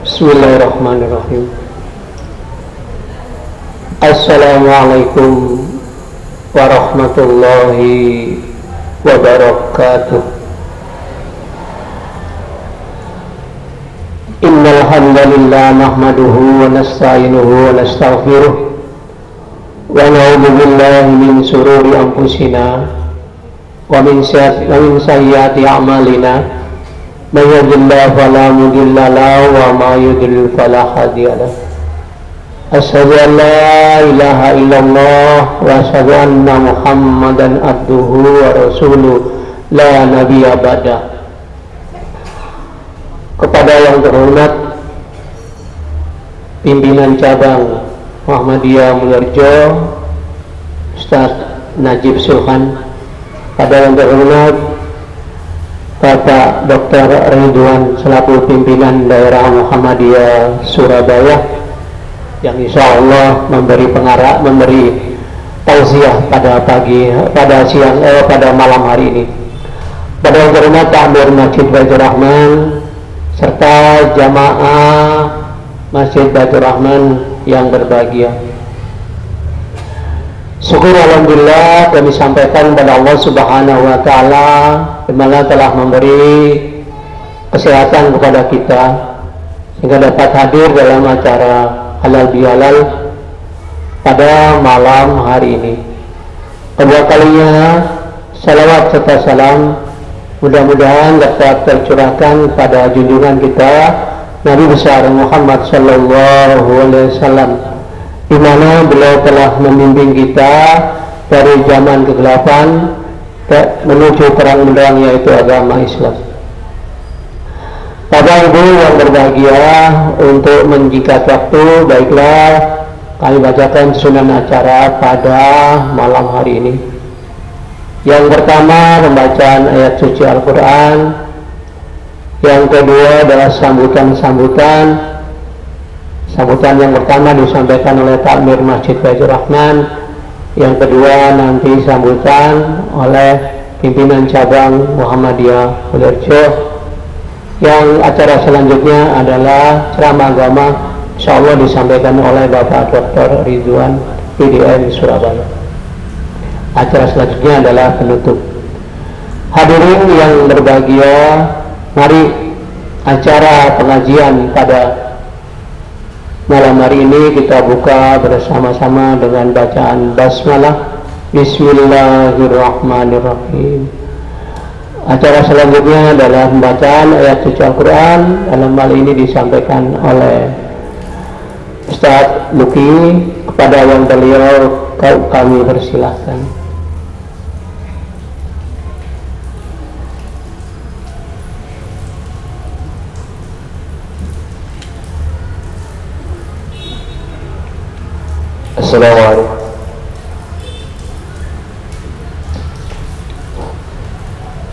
Bismillahirrahmanirrahim. Assalamualaikum warahmatullahi wabarakatuh. Innal hamdalillah nahmaduhu wa nasta'inuhu wa nastaghfiruh wa na'udzu billahi min shururi anfusina wa min sayyiati a'malina. Man yahdihillahu fala mudilla lahu wa may yudlil fala hadiya lahu. Asyhadu an la ilaha illallah wa asyhadu anna Muhammadan abduhu wa rasuluh la nabiyya ba'da. Kepada yang terhormat pimpinan cabang Muhammadiyah Mulyorejo Ustaz Najib Sulhan, pada yang terhormat Bapak Dr. Ridwan selaku pimpinan daerah Muhammadiyah Surabaya yang insya Allah memberi tausiah pada malam hari ini. Pada yang terhormat Takmir Masjid Baitur Rahman serta jamaah Masjid Baitur Rahman yang berbahagia. Syukur alhamdulillah kami sampaikan kepada Allah Subhanahu wa taala di mana telah memberi kesehatan kepada kita sehingga dapat hadir dalam acara halal bihalal pada malam hari ini. Kedua kalinya salawat serta salam mudah-mudahan dapat tercurahkan pada junjungan kita Nabi besar Muhammad sallallahu alaihi wasallam, di mana beliau telah membimbing kita dari zaman kegelapan menuju terang benderang, yaitu agama Islam. Bapak Ibu yang berbahagia, untuk menyingkat waktu, baiklah kami bacakan sunan acara pada malam hari ini. Yang pertama pembacaan ayat suci Al-Quran, yang kedua adalah sambutan yang pertama disampaikan oleh Takmir Masjid Baitur Rahman, yang kedua nanti sambutan oleh pimpinan cabang Muhammadiyah Mulyorejo. Yang acara selanjutnya adalah ceramah agama, insya Allah disampaikan oleh Bapak Dr. Ridwan PDN Surabaya. Acara selanjutnya adalah penutup. Hadirin yang berbahagia, mari acara pengajian pada malam hari ini kita buka bersama-sama dengan bacaan basmalah. Bismillahirrahmanirrahim. Acara selanjutnya adalah pembacaan ayat suci Al-Quran. Dalam hal ini disampaikan oleh Ustaz Luki. Kepada yang beliau kami persilahkan.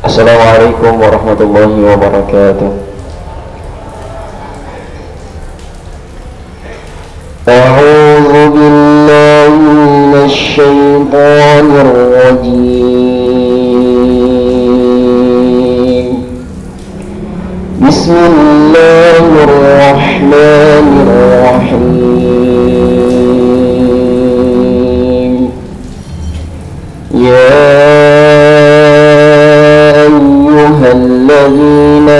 Assalamualaikum warahmatullahi wabarakatuh. A'udzu billahi minasy syaithanir rajim. Bismillahirrahmanirrahim. الذين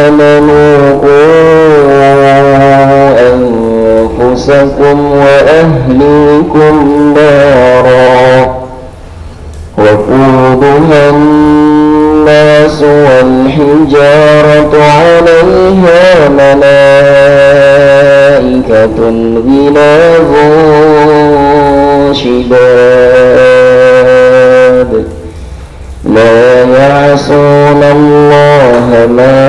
آمنوا قوا أنفسكم وأهليكم نارا وقودها الناس والحجارة عليها ملائكة غلاظ شداد لا يعصون الله ما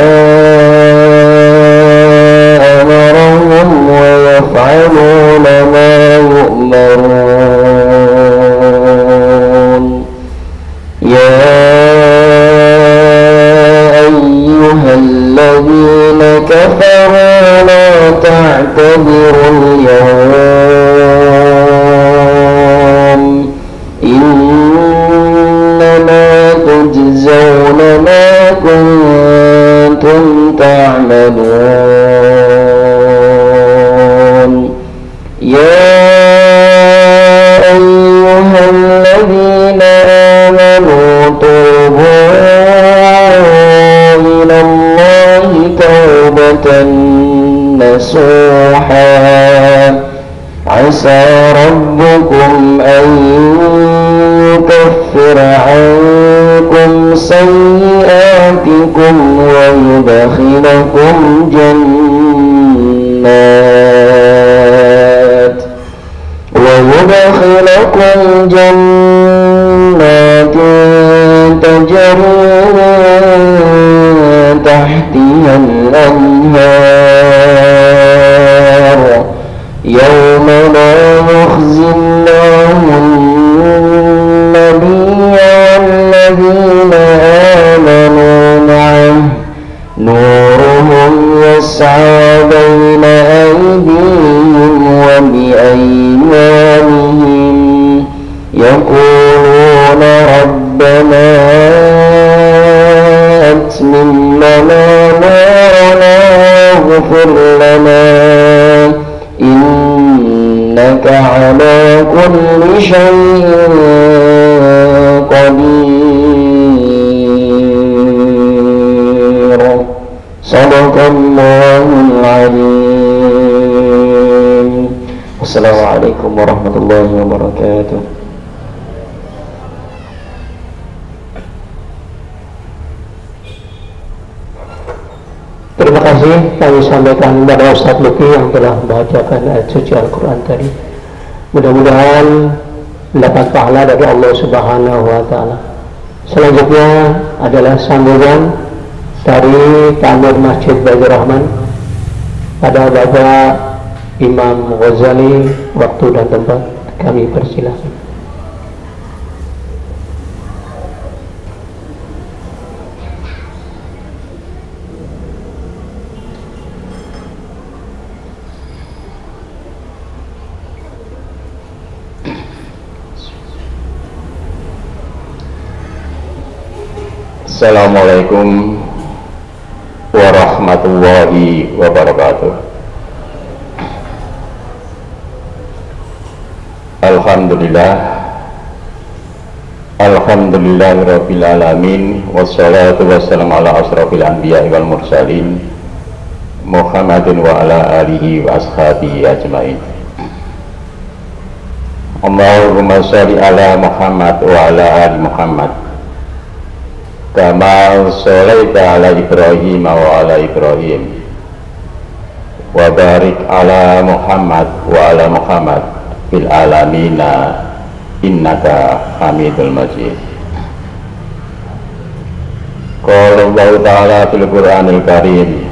أمرهم ويفعلون ما يؤمرون. يا أيها الذين كفروا لا تعتذروا اليوم إنما تجزون ما كنتم تعملون. توبة نصوحا عسى ربكم أن يكفر عنكم سيئاتكم ويدخلكم جنات تجري من تحتها الأنهار يوم لا يخزي الله النبي والذين آمنوا معه نورهم يسعى بين أيديهم وبأيمانهم يقولون ربنا أتمم لنا نورنا واغفر لنا إنك على كل شيء قدير صدق الله العظيم. السلام عليكم ورحمة الله وبركاته. Terima kasih kami sampaikan kepada Ustaz Luki yang telah membacakan ayat suci Al-Quran tadi. Mudah-mudahan mendapat pahala dari Allah Subhanahu wa Ta'ala. Selanjutnya adalah sambungan dari Ta'mir Masjid Baitur Rahman pada Bapak Imam Ghazali. Waktu dan tempat kami persilahkan. Assalamualaikum warahmatullahi wabarakatuh. Alhamdulillahirabbil alamin wassalatu wassalamu ala asrofil anbiya'i wal mursalin Muhammadin wa ala alihi wa ashabihi ajmain. Allahumma sholli ala Muhammad wa ala ali Muhammad kama sholaita ala Ibrahim wa ala Ibrahim wa barik ala Muhammad wa ala Muhammad fil alamina innaka hamidul majid. Qala Allah ta'ala fil Qur'anil Karim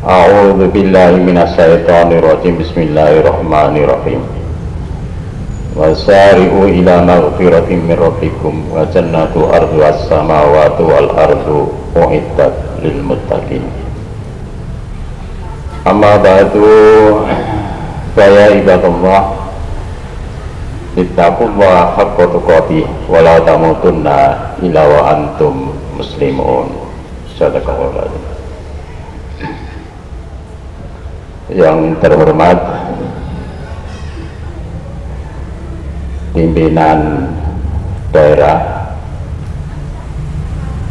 a'udzu billahi minasy syaithanir rajim bismillahirrahmanirrahim wasari'u ila maghfiratin min rabbikum wa jannatu arduhas samawati wal ardu uiddat lil muttaqin. Amma ba'du fa ya ibadallah ittaqullaha haqqa tuqatih wa la tamutunna illa wa antum muslimun. Sadaqallahu. Yang terhormat pimpinan daerah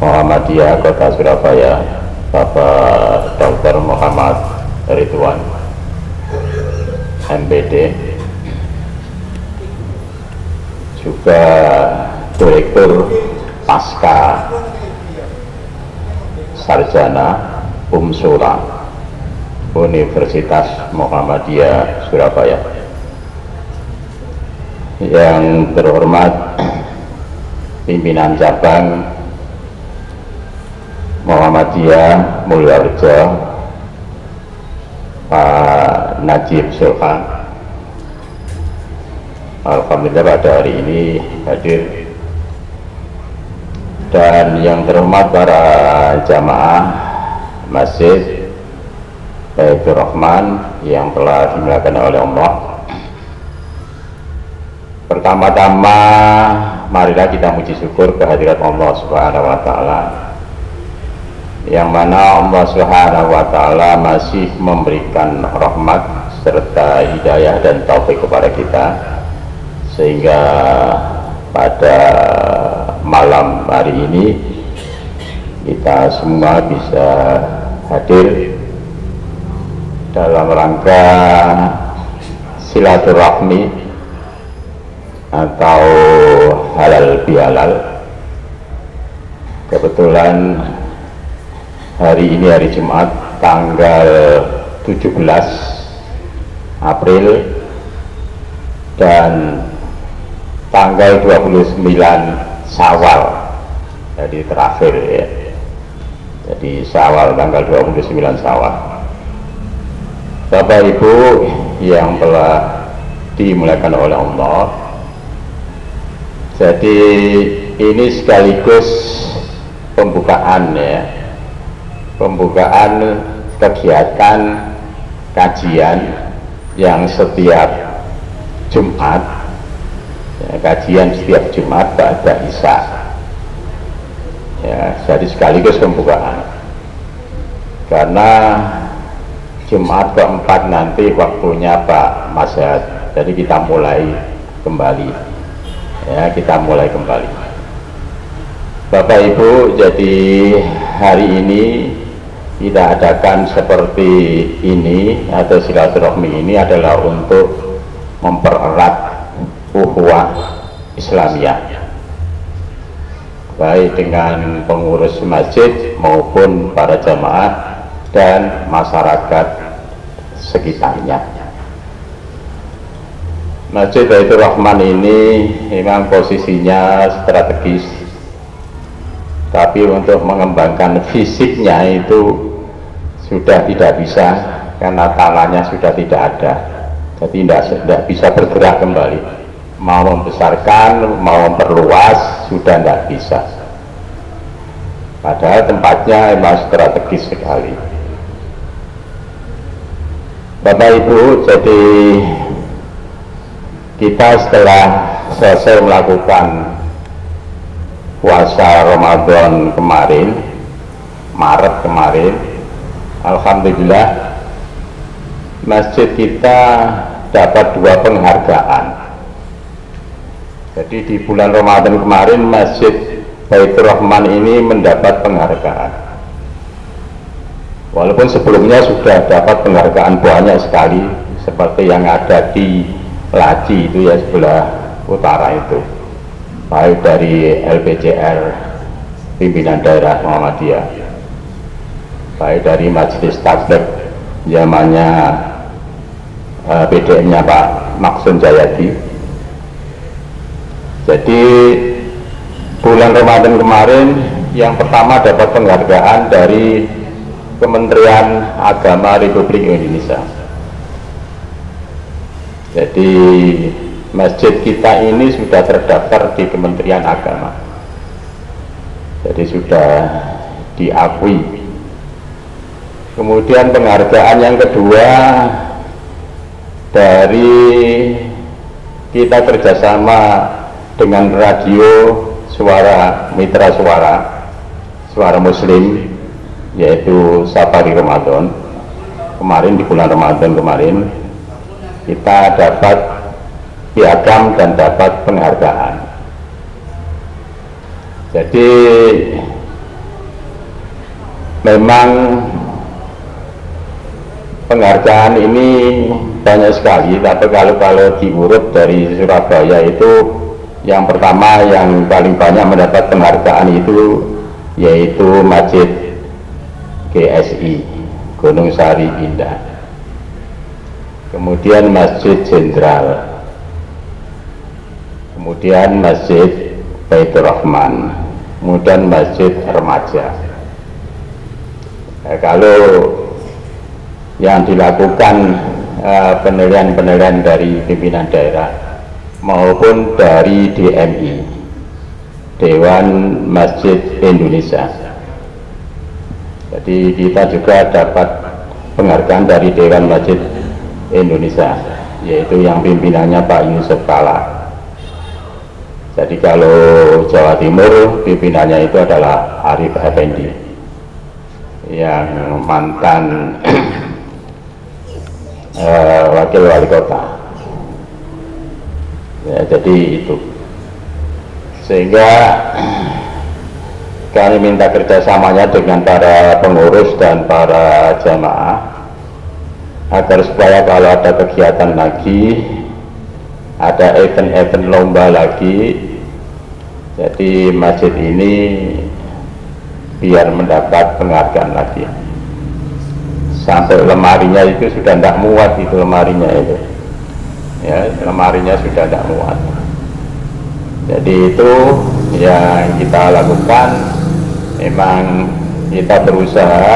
Muhammadiyah Kota Surabaya, Bapak Dr. Muhammad Ridwan MPD, juga Direktur Pasca Sarjana Umsura Universitas Muhammadiyah Surabaya. Yang terhormat pimpinan cabang Muhammadiyah Mulyorejo, Pak Najib Sultan. Alhamdulillah pada hari ini hadir. Dan yang terhormat para jamaah Masjid Baitur Rahman yang telah dimuliakan oleh Allah. Pertama-tama marilah kita muji syukur kehadirat Allah Subhanahu wa Ta'ala, yang mana Allah Subhanahu wa Ta'ala masih memberikan rahmat serta hidayah dan taufik kepada kita, sehingga pada malam hari ini kita semua bisa hadir dalam rangka silaturahmi atau halal bihalal. Kebetulan hari ini hari Jumat tanggal 17 April dan tanggal 29 Syawal, jadi terakhir ya, jadi Syawal, tanggal 29 Syawal. Bapak Ibu yang telah dimuliakan oleh Allah, jadi ini sekaligus pembukaan ya, pembukaan kegiatan kajian yang setiap Jumat ya, kajian setiap Jumat pada Isya ya, jadi sekaligus pembukaan karena Jumat keempat nanti waktunya Pak Masyad, jadi kita mulai kembali ya, kita mulai kembali. Bapak Ibu, jadi hari ini kita adakan seperti ini atau silaturahmi ini adalah untuk mempererat ukhuwah Islamiyah baik dengan pengurus masjid maupun para jamaah dan masyarakat sekitarnya. Masjid Baitur Rahman ini memang posisinya strategis, tapi untuk mengembangkan fisiknya itu sudah tidak bisa karena tanahnya sudah tidak ada, jadi tidak bisa bergerak kembali. Mau membesarkan, mau memperluas sudah tidak bisa, padahal tempatnya memang strategis sekali. Bapak Ibu, jadi kita setelah selesai melakukan puasa Ramadan kemarin, Maret kemarin, alhamdulillah masjid kita dapat 2 penghargaan. Jadi di bulan Ramadan kemarin Masjid Baitur Rahman ini mendapat penghargaan. Walaupun sebelumnya sudah dapat penghargaan banyak sekali, seperti yang ada di Laci itu ya, sebelah utara itu, baik dari LPCR pimpinan daerah Muhammadiyah, baik dari Majelis Tabligh zamannya PDM-nya Pak Maksum Jayadi. Jadi bulan Ramadan kemarin yang pertama dapat penghargaan dari Kementerian Agama Republik Indonesia. Jadi masjid kita ini sudah terdaftar di Kementerian Agama, jadi sudah diakui. Kemudian penghargaan yang kedua dari kita kerjasama dengan radio Suara Mitra Suara Muslim, yaitu Safari Ramadan. Kemarin di bulan Ramadan kemarin kita dapat piagam dan dapat penghargaan. Jadi memang penghargaan ini banyak sekali, tapi kalau diurut dari Surabaya itu yang pertama yang paling banyak mendapat penghargaan itu yaitu Masjid GSI Gunung Sari Indah, kemudian Masjid Jenderal, kemudian Masjid Baitur Rahman, kemudian Masjid Remaja. Kalau yang dilakukan penilaian-penilaian dari pimpinan daerah maupun dari DMI, Dewan Masjid Indonesia, jadi kita juga dapat penghargaan dari Dewan Masjid Indonesia, yaitu yang pimpinannya Pak Yusuf Kala. Jadi kalau Jawa Timur pimpinannya itu adalah Arif Effendi yang mantan wakil wali kota ya, jadi itu sehingga kami minta kerjasamanya dengan para pengurus dan para jamaah agar supaya kalau ada kegiatan lagi, ada event-event lomba lagi, jadi masjid ini biar mendapat penghargaan lagi. Sampai lemarinya itu sudah tidak muat, itu lemarinya itu ya, lemarinya sudah tidak muat. Jadi itu yang kita lakukan, memang kita berusaha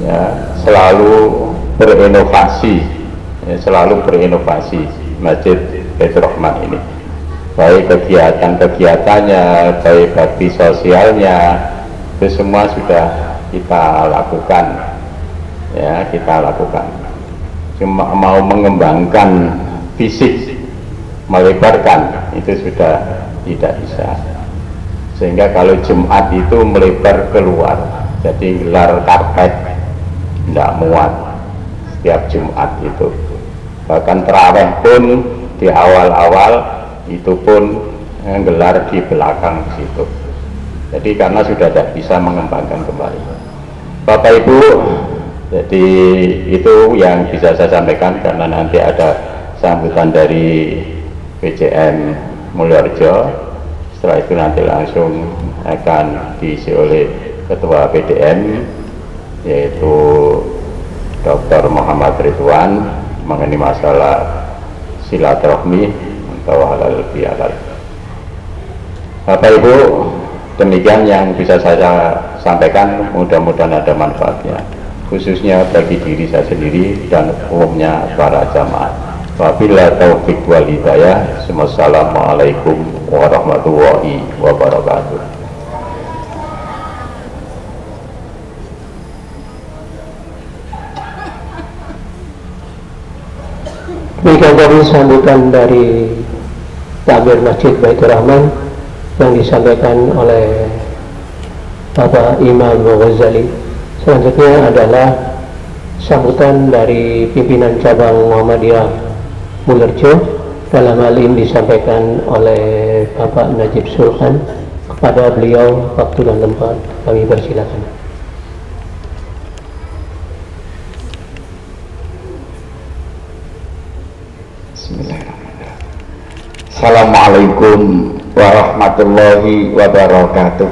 ya, selalu berinovasi ya, selalu berinovasi Masjid Baitur Rahman ini, baik kegiatan-kegiatannya, baik bakti sosialnya, itu semua sudah kita lakukan ya, kita lakukan. Cuma mau mengembangkan fisik, melebarkan, itu sudah tidak bisa. Sehingga kalau Jumat itu melebar keluar, jadi gelar karpet tidak muat setiap Jumat itu. Bahkan terawih pun di awal-awal itu pun gelar di belakang situ. Jadi karena sudah tidak bisa mengembangkan kembali. Bapak Ibu, jadi itu yang bisa saya sampaikan, karena nanti ada sambutan dari PCM Mulyorejo. Setelah itu nanti langsung akan diisi oleh Ketua PDM, yaitu Dr. Muhammad Ridwan, mengenai masalah silaturahmi atau halal bihalal. Bapak Ibu, demikian yang bisa saya sampaikan, mudah-mudahan ada manfaatnya, khususnya bagi diri saya sendiri dan umumnya para jamaah. Wabillahi taufiq wal hidayah. Wassalamualaikum warahmatullahi wabarakatuh. Demikian tadi sambutan dari takmir Masjid Baitur Rahman yang disampaikan oleh Bapak Imam Ghazali. Selanjutnya adalah sambutan dari pimpinan cabang Muhammadiyah Mulyorejo, dalam hal ini disampaikan oleh Bapak Najib Sulhan. Kepada beliau waktu dan tempat kami persilakan. Bismillahirrahmanirrahim. Assalamualaikum warahmatullahi wabarakatuh.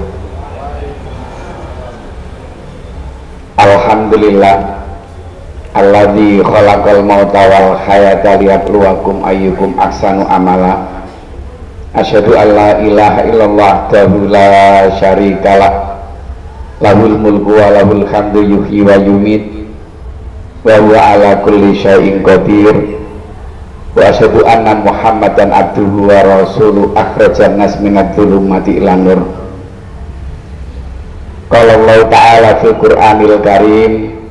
Alhamdulillah alladzi khalaqal mauta wal hayata liyabluwakum ayyukum ahsanu amala. Asyhadu an la ilaha illallah wahdahu la syarikalah, lahul mulku wa lahul hamdu yuhyi wa yumit wa huwa ala kulli syai'in qadir. Wa asyhadu anna Muhammadan abduhu wa rasuluhu akhrajan nas minadh dhulumati ilan nur. Qala Allah ta'ala fil Qur'anil Karim,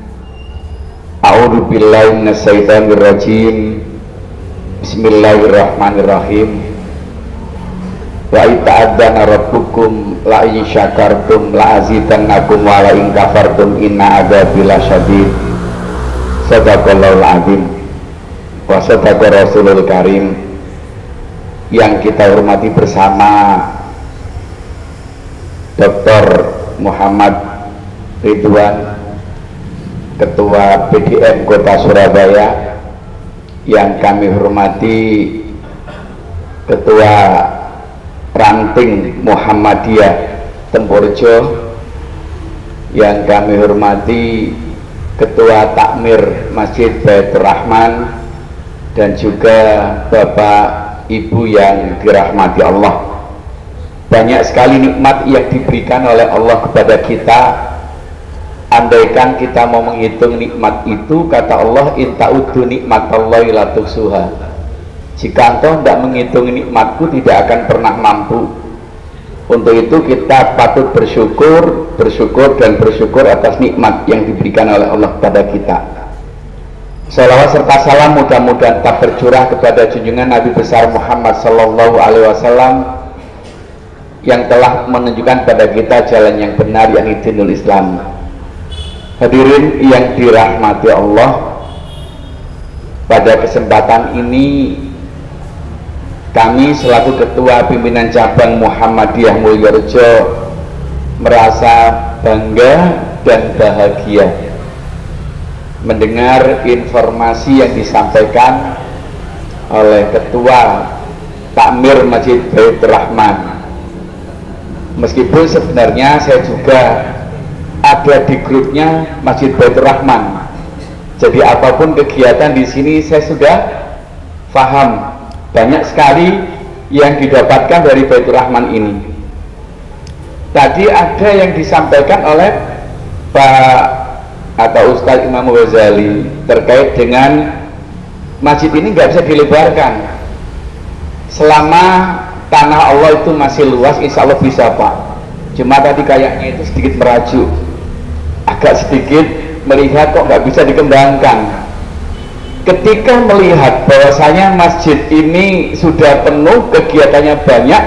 a'udzu billahi minasy syaithanir rajim. Bismillahirrahmanirrahim. Wa ita'adzana rabbukum la in syakartum la azidannakum wa la in kafartum inna adzabi lasyadid. Sadaqallahul azim. Wa sadaqa Rasulul Karim. Yang kita hormati bersama Dr. Muhammad Ridwan, Ketua PDM Kota Surabaya, yang kami hormati Ketua Ranting Muhammadiyah Tempurjo, yang kami hormati Ketua Takmir Masjid Baitur Rahman, dan juga Bapak Ibu yang dirahmati Allah. Banyak sekali nikmat yang diberikan oleh Allah kepada kita. Andaikan kita mau menghitung nikmat itu, kata Allah, in ta'uddu nikmatallahi la tuhsuha. Jika engkau tidak menghitung nikmatku, tidak akan pernah mampu. Untuk itu kita patut bersyukur atas nikmat yang diberikan oleh Allah kepada kita. Salawat serta salam mudah-mudahan tak tercurah kepada junjungan Nabi besar Muhammad sallallahu alaihi wasallam, yang telah menunjukkan pada kita jalan yang benar, yakni dinul Islam. Hadirin yang dirahmati Allah, pada kesempatan ini kami selaku Ketua Pimpinan Cabang Muhammadiyah Mulyorejo merasa bangga dan bahagia mendengar informasi yang disampaikan oleh Ketua Takmir Masjid Baitur Rahman. Meskipun sebenarnya saya juga ada di grupnya Masjid Baitur Rahman, jadi apapun kegiatan di sini saya sudah paham. Banyak sekali yang didapatkan dari Baitur Rahman ini. Tadi ada yang disampaikan oleh Pak atau Ustadz Imam Ghazali terkait dengan masjid ini nggak bisa dilebarkan. Selama tanah Allah itu masih luas, insya Allah bisa Pak. Cuma tadi kayaknya itu sedikit merajuk, agak sedikit melihat kok nggak bisa dikembangkan. Ketika melihat bahwasanya masjid ini sudah penuh, kegiatannya banyak,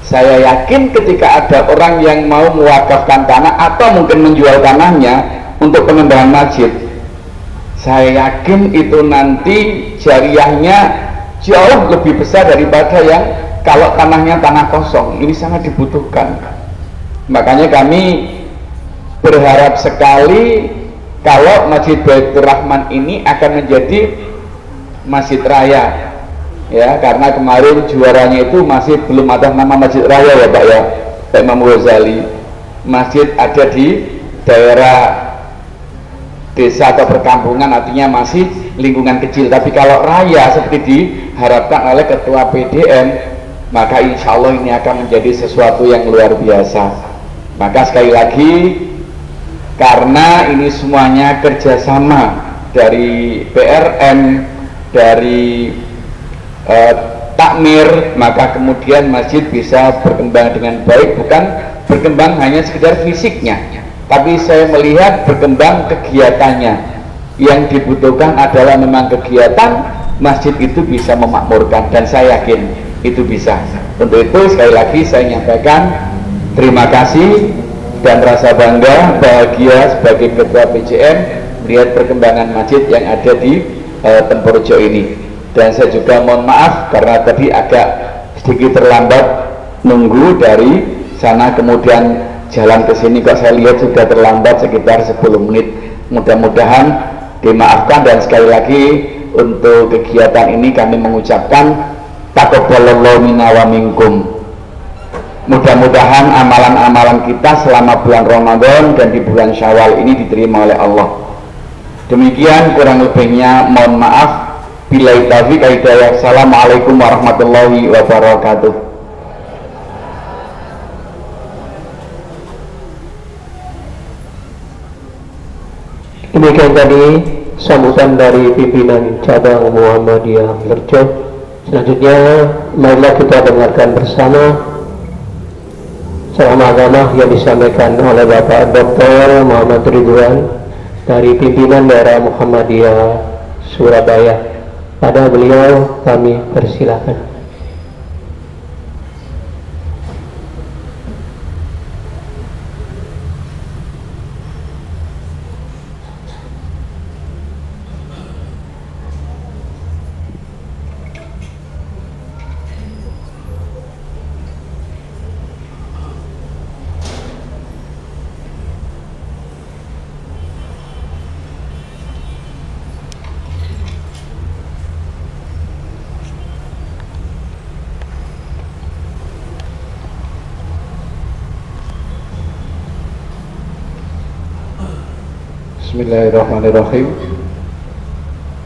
saya yakin ketika ada orang yang mau mewakafkan tanah atau mungkin menjual tanahnya untuk pengembangan masjid, saya yakin itu nanti jariahnya jauh lebih besar daripada yang kalau tanahnya tanah kosong. Ini sangat dibutuhkan. Makanya kami berharap sekali kalau Masjid Baitur Rahman ini akan menjadi masjid raya, ya, karena kemarin juaranya itu masih belum ada nama masjid raya ya Pak ya, Pak Imam Ghazali. Masjid ada di daerah desa atau perkampungan, artinya masih lingkungan kecil. Tapi kalau raya seperti diharapkan oleh Ketua PDM, maka insya Allah ini akan menjadi sesuatu yang luar biasa. Maka sekali lagi, karena ini semuanya kerjasama dari PRM, dari takmir, maka kemudian masjid bisa berkembang dengan baik. Bukan berkembang hanya sekedar fisiknya, tapi saya melihat berkembang kegiatannya. Yang dibutuhkan adalah memang kegiatan, masjid itu bisa memakmurkan, dan saya yakin itu bisa. Untuk itu sekali lagi saya menyampaikan terima kasih dan rasa bangga, bahagia sebagai Ketua PJM melihat perkembangan masjid yang ada di Tempurjo ini. Dan saya juga mohon maaf karena tadi agak sedikit terlambat nunggu dari sana, kemudian jalan ke sini kok saya lihat sudah terlambat sekitar 10 menit. Mudah-mudahan dimaafkan, dan sekali lagi untuk kegiatan ini kami mengucapkan taqabbalallahu minna wa minkum. Mudah-mudahan amalan-amalan kita selama bulan Ramadan dan di bulan Syawal ini diterima oleh Allah. Demikian kurang lebihnya, mohon maaf. Billahi taufiq wal hidayah. Assalamualaikum warahmatullahi wabarakatuh. Demikian tadi sambutan dari pimpinan cabang Muhammadiyah Merjo. Selanjutnya marilah kita dengarkan bersama ceramah agama yang disampaikan oleh Bapak Dr. Muhammad Ridwan dari pimpinan daerah Muhammadiyah Surabaya. Pada beliau kami persilakan. Bismillahirrahmanirrahim.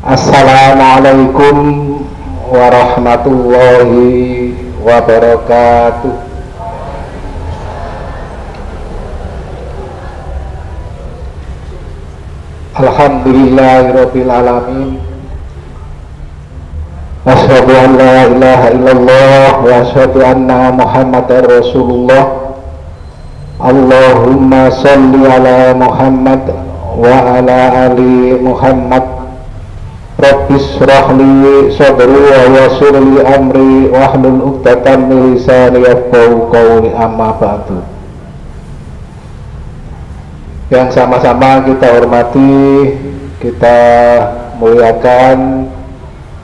Assalamualaikum warahmatullahi wabarakatuh. Alhamdulillahirabbil alamin. Asyhadu an la ilaha illallah wa asyhadu anna Muhammadar Rasulullah. Allahumma shalli ala Muhammad wa ala ali Muhammad. Rabbis shrahli sadri wa yassir li amri wahlul 'uqdatam min lisani yafqahu qawli, amma ba'du. Yang sama-sama kita hormati, kita muliakan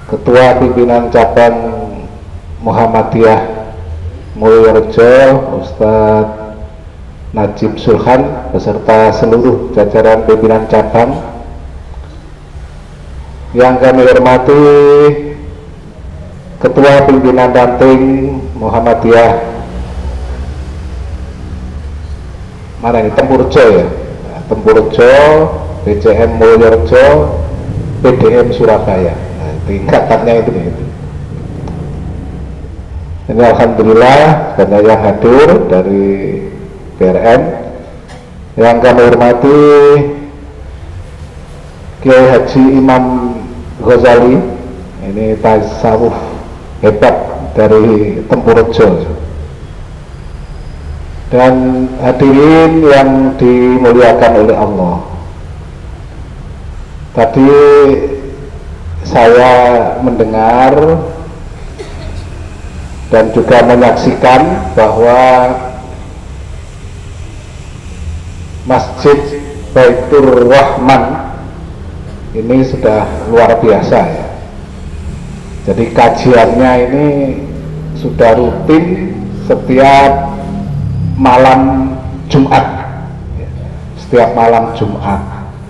Ketua Pimpinan Cabang Muhammadiyah Mulyorejo, Ustadz Najib Sulhan beserta seluruh jajaran pimpinan cabang yang kami hormati Ketua Pimpinan Ranting Muhammadiyah mana ini Tempurjo ya, Tempurjo, BCM Mulyorejo, PDM Surabaya. Nah, tingkatannya itu. Ini alhamdulillah banyak yang hadir dari PRN. Yang kami hormati Kiai Haji Imam Ghazali, ini tasawuf hebat dari Tempurjo. Dan hadirin yang dimuliakan oleh Allah, tadi saya mendengar dan juga menyaksikan bahwa Masjid Baitur Rahman ini sudah luar biasa ya. Jadi kajiannya ini sudah rutin setiap malam Jumat, setiap malam Jumat.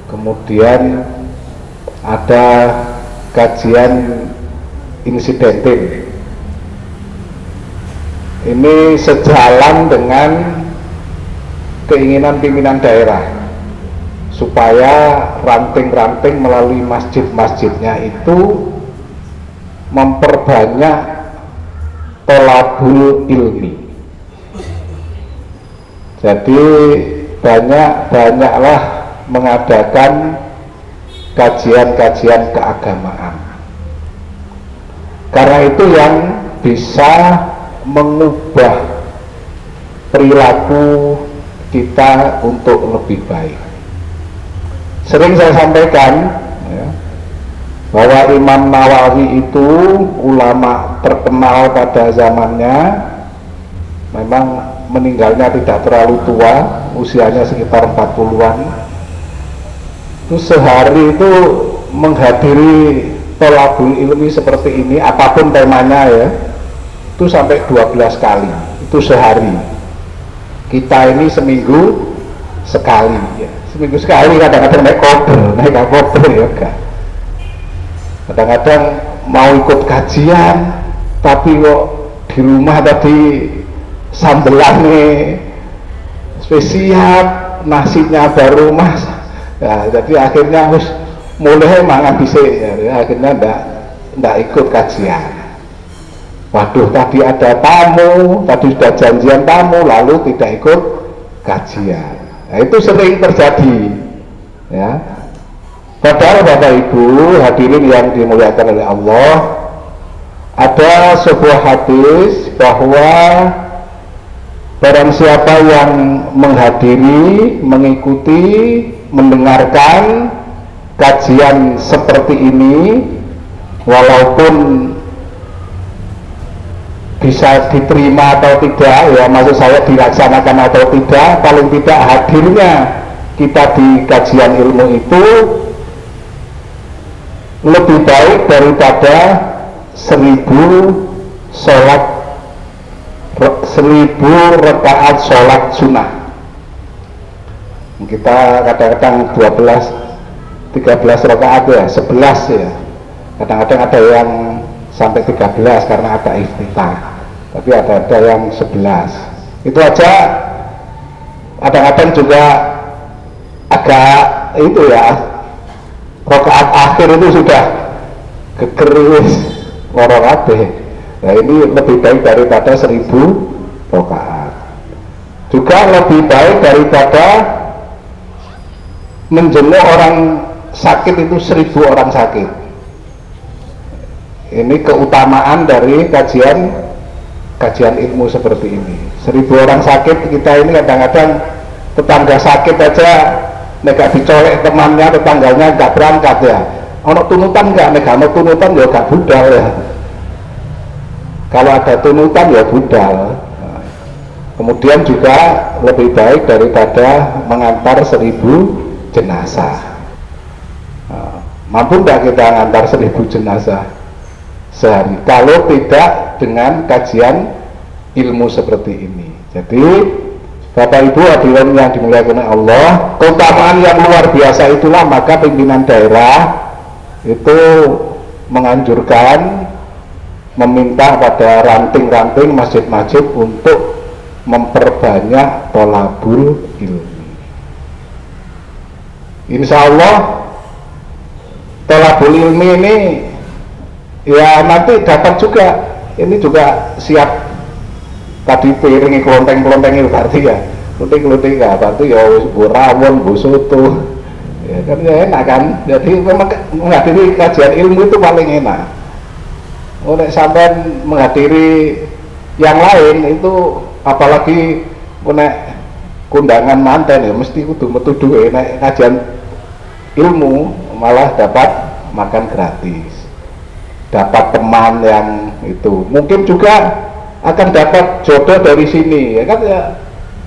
Kemudian ada kajian insidentil. Ini sejalan dengan keinginan pimpinan daerah supaya ranting-ranting melalui masjid-masjidnya itu memperbanyak tolabul ilmi. Jadi banyaklah mengadakan kajian-kajian keagamaan. Karena itu yang bisa mengubah perilaku kita untuk lebih baik. Sering saya sampaikan ya, bahwa Imam Nawawi itu ulama terkenal pada zamannya, memang meninggalnya tidak terlalu tua, usianya sekitar 40-an. Itu sehari itu menghadiri tolabul ilmi seperti ini, apapun temanya ya, itu sampai 12 kali, itu sehari. Kita ini seminggu sekali ya. Seminggu sekali, kadang-kadang naik koper ya enggak. Kadang-kadang mau ikut kajian tapi kok di rumah tadi sambelannya spesial, nasinya baru masak. Ya, jadi akhirnya harus mulai mangan bisa ya, akhirnya ndak ikut kajian. Waduh, tadi ada tamu, tadi sudah janjian tamu, lalu tidak ikut kajian. Nah, itu sering terjadi ya. Padahal Bapak Ibu hadirin yang dimuliakan oleh Allah, ada sebuah hadis bahwa barang siapa yang menghadiri, mengikuti, mendengarkan kajian seperti ini, walaupun bisa diterima atau tidak ya, maksud saya dilaksanakan atau tidak, paling tidak hadirnya kita di kajian ilmu itu lebih baik daripada 1000 rakaat sholat sunnah. Kita kadang-kadang 13 rakaat ya, 11 ya, kadang-kadang ada yang sampai 13 karena ada iftitah, tapi ada yang 11. Itu aja kadang-kadang juga agak itu ya, rakaat akhir itu sudah gegeris lorokate. Nah, ini lebih baik daripada 1000 rakaat. Juga lebih baik daripada menjenguk orang sakit itu 1000 orang sakit. Ini keutamaan dari kajian ilmu seperti ini. 1000 orang sakit, kita ini kadang-kadang tetangga sakit aja nggak dicolek temannya, tetangganya nggak berangkat ya. Ono tunutan nggak? Ono tunutan ya nggak budal ya. Kalau ada tunutan ya budal. Kemudian juga lebih baik daripada mengantar 1000 jenazah. Mampu nggak kita ngantar 1000 jenazah sehari kalau tidak dengan kajian ilmu seperti ini? Jadi Bapak Ibu hadirin yang dimuliakan Allah, keutamaan yang luar biasa itulah maka pimpinan daerah itu menganjurkan, meminta pada ranting-ranting masjid-masjid untuk memperbanyak tholabul ilmi. Insya Allah tholabul ilmi ini ya nanti dapat juga, ini juga siap. Tadi piringi kelonteng-kelonteng itu berarti ya kelonteng-kelonteng ya berarti ya bu rawon, bu soto ya kan ya enak kan. Jadi memang menghadiri kajian ilmu itu paling enak. Oleh sampai menghadiri yang lain itu apalagi punya kundangan manten ya mesti kudu metu duwe nek kajian ilmu malah dapat makan gratis, dapat teman yang itu, mungkin juga akan dapat jodoh dari sini ya kan ya,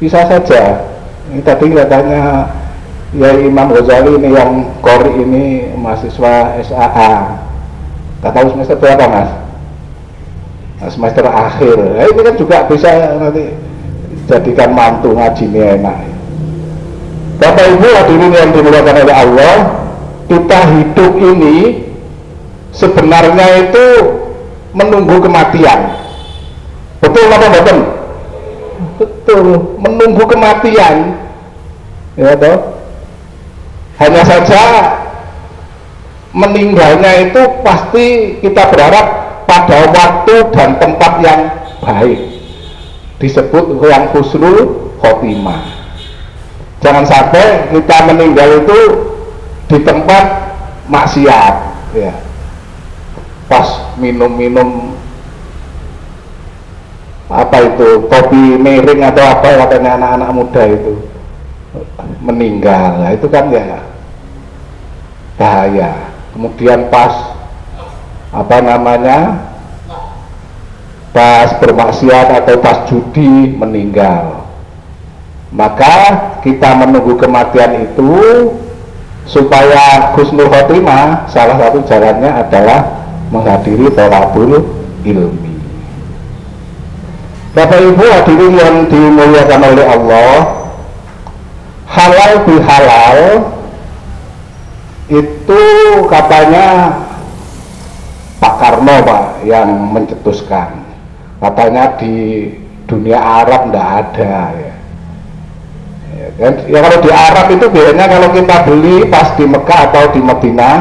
bisa saja. Ini tadi katanya ya Imam Ghazali ini yang Qori ini mahasiswa SAA, nggak tahu semester berapa mas? Nah, semester akhir ya, ini kan juga bisa nanti jadikan mantu ngajinya enak. Bapak Ibu hadirin yang dimuliakan oleh Allah, kita hidup ini sebenarnya itu menunggu kematian. Betul apa betul? Betul, menunggu kematian ya toh. Hanya saja meninggalnya itu pasti kita berharap pada waktu dan tempat yang baik, disebut yang husnul khotimah. Jangan sampai kita meninggal itu di tempat maksiat ya, pas minum-minum apa itu kopi miring atau apa katanya anak-anak muda itu meninggal, nah, itu kan ya bahaya. Kemudian pas apa namanya pas bermaksiat atau pas judi meninggal, maka kita menunggu kematian itu supaya husnul khotimah, salah satu jalannya adalah menghadiri tholabul ilmi. Bapak Ibu hadirin yang dimuliakan oleh Allah, halal bihalal itu katanya Pak Karno Pak yang mencetuskan, katanya di dunia Arab ndak ada ya. Ya kalau di Arab itu biasanya kalau kita beli pas di Mekah atau di Madinah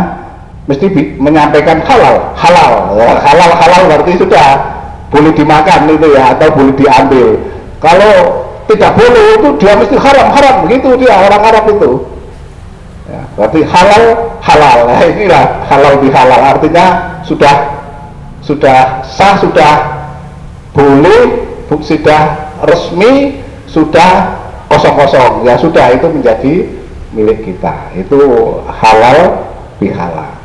mesti menyampaikan halal, halal, ya, halal, halal berarti sudah boleh dimakan itu ya, atau boleh diambil. Kalau tidak boleh itu dia mesti haram, haram begitu dia orang Arab itu ya, berarti halal, halal. Nah, inilah halal bihalal, artinya sudah sah, sudah boleh, sudah resmi, sudah kosong-kosong ya, sudah itu menjadi milik kita, itu halal bihalal.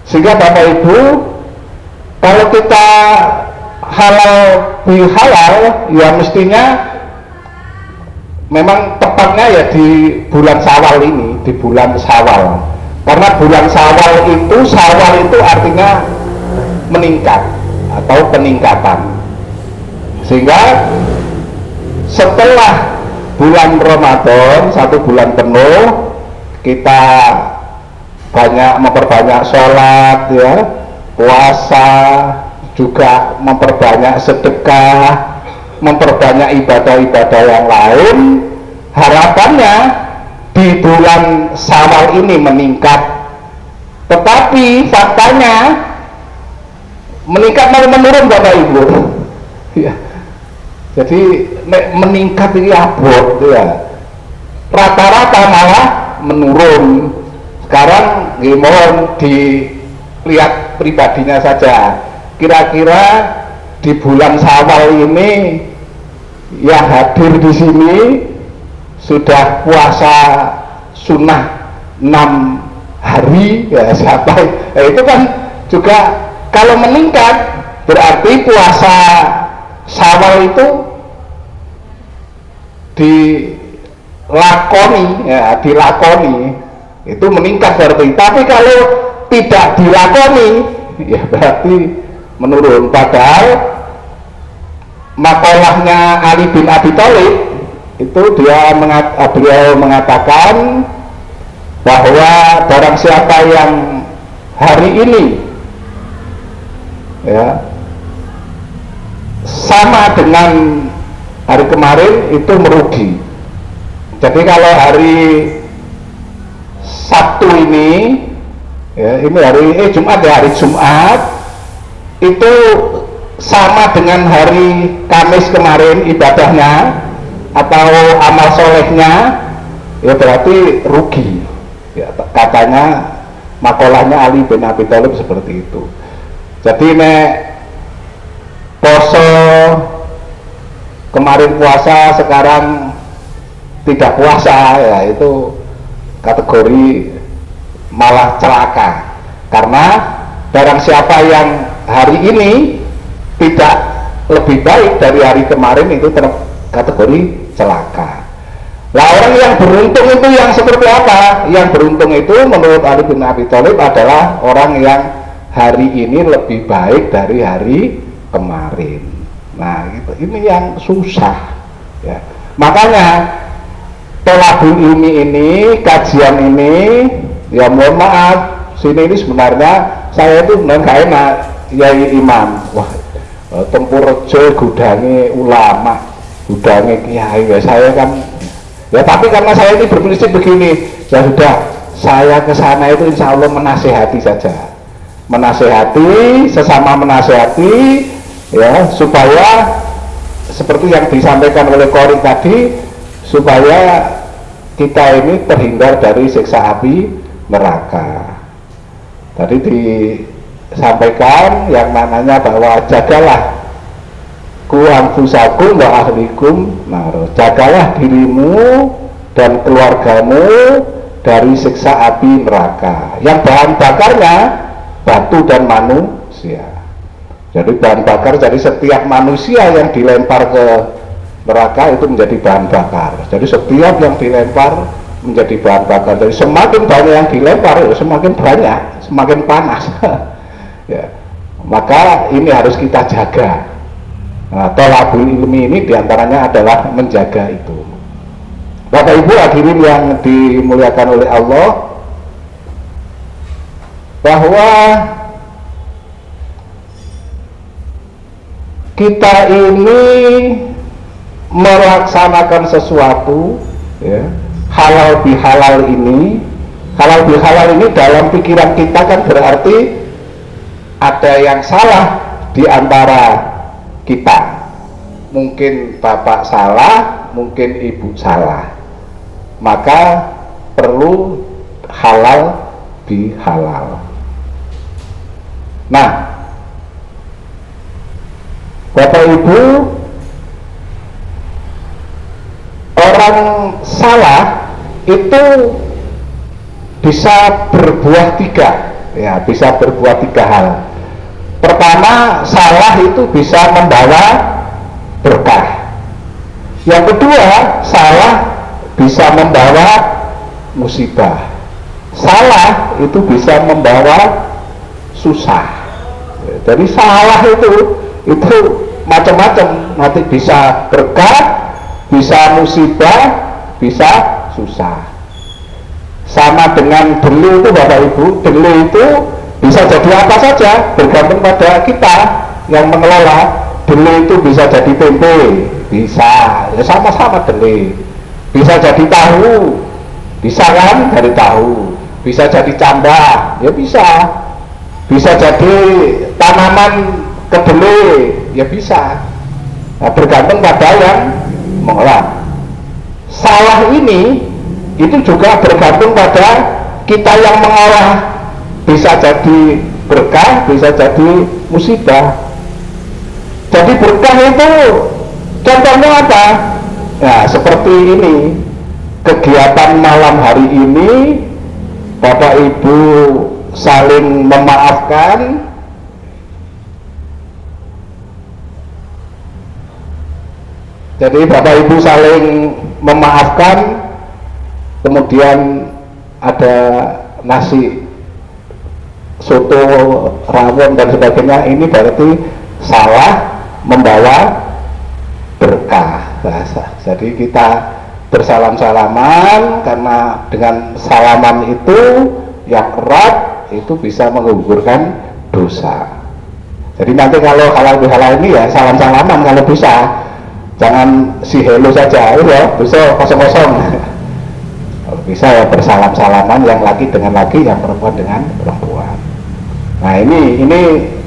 Sehingga Bapak Ibu, kalau kita halal bihalal ya mestinya memang tepatnya ya di bulan Syawal ini, di bulan Syawal, karena bulan Syawal itu artinya meningkat atau peningkatan, sehingga setelah bulan Ramadan 1 bulan penuh kita memperbanyak sholat ya, puasa, juga memperbanyak sedekah, memperbanyak ibadah-ibadah yang lain. Harapannya di bulan Syawal ini meningkat, tetapi faktanya meningkat malah menurun Bapak Ibu ya. Jadi meningkat ini abot ya, rata-rata malah menurun. Sekarang mohon dilihat pribadinya saja, kira-kira di bulan Syawal ini yang hadir di sini sudah puasa sunnah 6 hari ya, siapa itu kan juga kalau meningkat berarti puasa Syawal itu dilakoni ya, itu meningkat berarti. Tapi kalau tidak dilakoni ya berarti menurun. Padahal makalahnya Ali bin Abi Thalib itu beliau mengatakan bahwa barang siapa yang hari ini ya sama dengan hari kemarin itu merugi. Jadi kalau hari Sabtu ini ya, ini hari Jumat ya, hari Jumat itu sama dengan hari Kamis kemarin ibadahnya atau amal solehnya, ya berarti rugi ya, katanya makolahnya Ali bin Abi Thalib seperti itu. Jadi nek poso kemarin puasa sekarang tidak puasa ya itu kategori malah celaka, karena barang siapa yang hari ini tidak lebih baik dari hari kemarin itu kategori celaka. Nah, orang yang beruntung itu yang seperti apa? Yang beruntung itu menurut Ali bin Abi Thalib adalah orang yang hari ini lebih baik dari hari kemarin. Nah, ini yang susah ya. Makanya tolabul ilmi ini, kajian ini, ya mohon maaf, sini ini sebenarnya saya itu benar gak enak, Yai Imam. Wah, Tempurrejo gudange ulama, gudange kiai, ya saya kan ya, tapi karena saya ini berprinsip begini, ya sudah, saya ke sana itu insya Allah menasehati saja, menasehati, sesama menasehati ya, supaya seperti yang disampaikan oleh Qori tadi, supaya kita ini terhindar dari siksa api neraka. Tadi disampaikan yang namanya bahwa jagalah ku anfusakum wa ahlikum naro, jagalah dirimu dan keluargamu dari siksa api neraka yang bahan bakarnya batu dan manusia. Jadi bahan bakar, jadi setiap manusia yang dilempar ke neraka itu menjadi bahan bakar. Jadi setiap yang dilempar menjadi bahan bakar. Jadi semakin banyak yang dilempar ya semakin banyak, semakin panas. Ya. Maka ini harus kita jaga. Nah, tolabul ilmi ini diantaranya adalah menjaga itu. Bapak Ibu hadirin yang dimuliakan oleh Allah, bahwa kita ini melaksanakan sesuatu ya, halal bihalal ini, halal bihalal ini dalam pikiran kita kan berarti ada yang salah di antara kita. Mungkin bapak salah, mungkin ibu salah, maka perlu halal bihalal. Nah, Bapak Ibu, orang salah itu bisa berbuah tiga, ya, bisa berbuah tiga hal. Pertama, salah itu bisa membawa berkah. Yang kedua, salah bisa membawa musibah. Salah itu bisa membawa susah. Jadi salah itu macam-macam, nanti bisa berkah, bisa musibah, bisa susah. Sama dengan delu itu Bapak Ibu, delu itu bisa jadi apa saja, bergantung pada kita yang mengelola. Delu itu bisa jadi tempe, bisa, ya sama-sama delu. Bisa jadi tahu, bisa kan dari tahu. Bisa jadi cambah, ya bisa. Bisa jadi tanaman kedelai, ya bisa. Nah, bergantung pada yang mengolah. Salah ini itu juga bergantung pada kita yang mengolah. Bisa jadi berkah, bisa jadi musibah. Jadi berkah itu contohnya apa? Nah, seperti ini, kegiatan malam hari ini Bapak Ibu saling memaafkan, jadi Bapak Ibu saling memaafkan, kemudian ada nasi soto, rawon dan sebagainya, ini berarti salah membawa berkah. bahasa. Jadi kita bersalam-salaman, karena dengan salaman itu yang erat itu bisa menggugurkan dosa. Jadi nanti kalau halal bihalal ini ya salam-salaman kalau bisa, jangan si hello saja, ya bisa kosong-kosong. Kalau bisa ya bersalam-salaman, yang laki dengan laki, yang perempuan dengan perempuan. Nah ini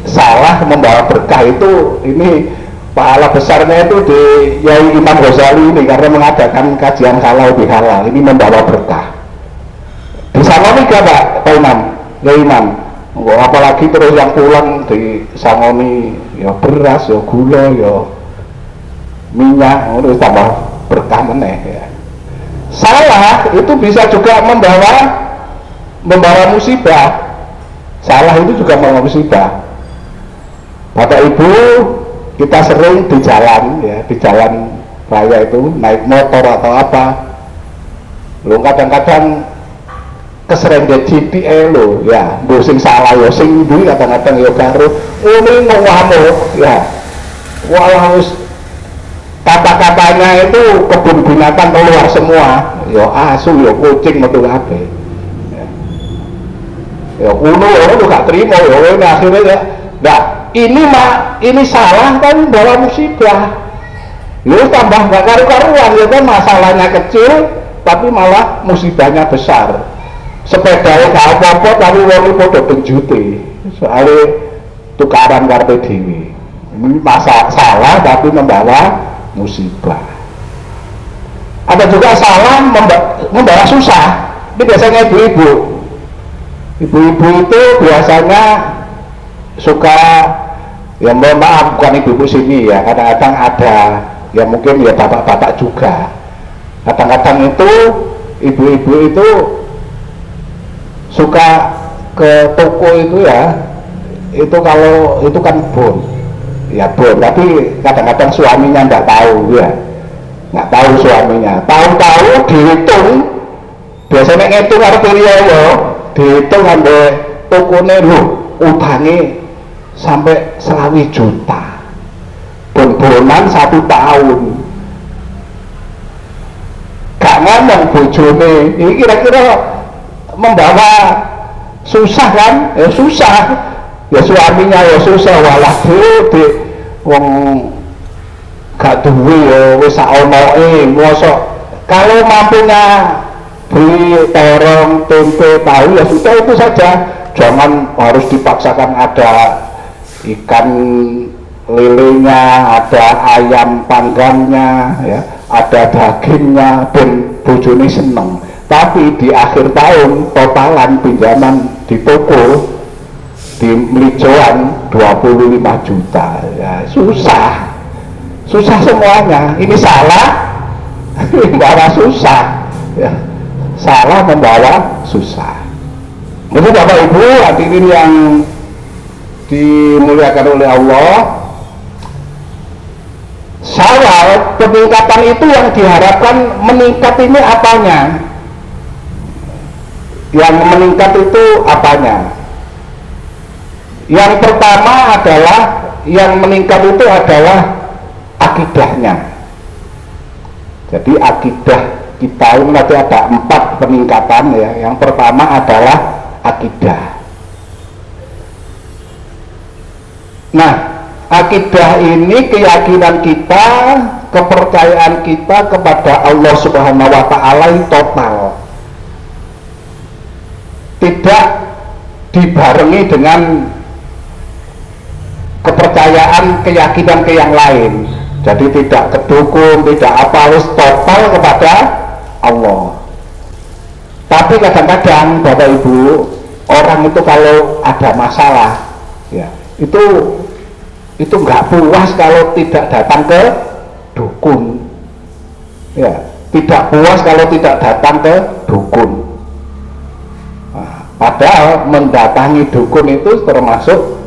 salah membawa berkah itu, ini pahala besarnya itu di Yai Imam Ghazali ini, karena mengadakan kajian halal bihalal ini membawa berkah. Di Sangoni gak Pak Imam, ya Imam, apalagi terus yang pulang di Sangoni ya beras, ya gula, ya minyak, itu tambah berkah meneh ya. Salah itu bisa juga membawa musibah. Salah itu juga membawa musibah. Bapak Ibu, kita sering di jalan ya, di jalan raya itu naik motor atau apa, lo kadang-kadang keserempet GTE lo ya, sing salah ya sing duwi, kadang-kadang ya karo ngene ngamuk ya, wah kata-katanya itu kebun binatang keluar semua, ya asu ya kucing metu kabeh ya kuno ya gak terima ya ini akhirnya ya. Nah ini salah kan bawa musibah, lu tambah gak karu-karuan ya kan, masalahnya kecil tapi malah musibahnya besar. Sepedanya gak apa-apa tapi wong padha benjute soalnya tukaran karpe dhewe. Ini salah tapi membawa musibah. Ada juga salah membawa susah. Ini biasanya ibu-ibu itu biasanya suka, ya mohon maaf bukan ibu-ibu sini ya, kadang-kadang ada ya mungkin ya bapak-bapak juga, kadang-kadang itu ibu-ibu itu suka ke toko itu ya, itu kalau itu kan bon ya bon, tapi kadang-kadang suaminya nggak tahu ya, nggak tahu suaminya, tahu-tahu dihitung, biasanya ngitung harus ya, dihitung sampai tokonya lu utangnya sampai 20 juta, bon-bonan 1 tahun, gak ngomong bojone, ini kira-kira membawa susah kan? Ya susah, ya suaminya ya susah, walah di wong gak duwe ya wis saonoke, mosok kalau mampunya beli terong, tempe, tahu ya sudah itu saja, jangan harus dipaksakan ada ikan lelenya, ada ayam panggangnya ya, ada dagingnya, ben bojone seneng. Tapi di akhir tahun totalan pinjaman di toko di Melijoan 25 juta ya, susah semuanya. Ini salah membawa susah ya, salah membawa susah. Jadi Bapak Ibu hadirin yang dimuliakan oleh Allah, salah peningkatan itu yang diharapkan meningkat ini apanya? Yang meningkat itu apanya? Yang pertama adalah, yang meningkat itu adalah akidahnya. Jadi akidah kita ini nanti ada 4 peningkatan ya. Yang pertama adalah akidah. Nah, akidah ini keyakinan kita, kepercayaan kita kepada Allah Subhanahu wa Ta'ala yang total, tidak dibarengi dengan kepercayaan keyakinan ke yang lain. Jadi tidak kedukun, tidak apa, harus total kepada Allah. Tapi kadang-kadang Bapak Ibu, orang itu kalau ada masalah ya, itu nggak puas kalau tidak datang ke dukun ya, tidak puas kalau tidak datang ke dukun. Padahal mendatangi dukun itu termasuk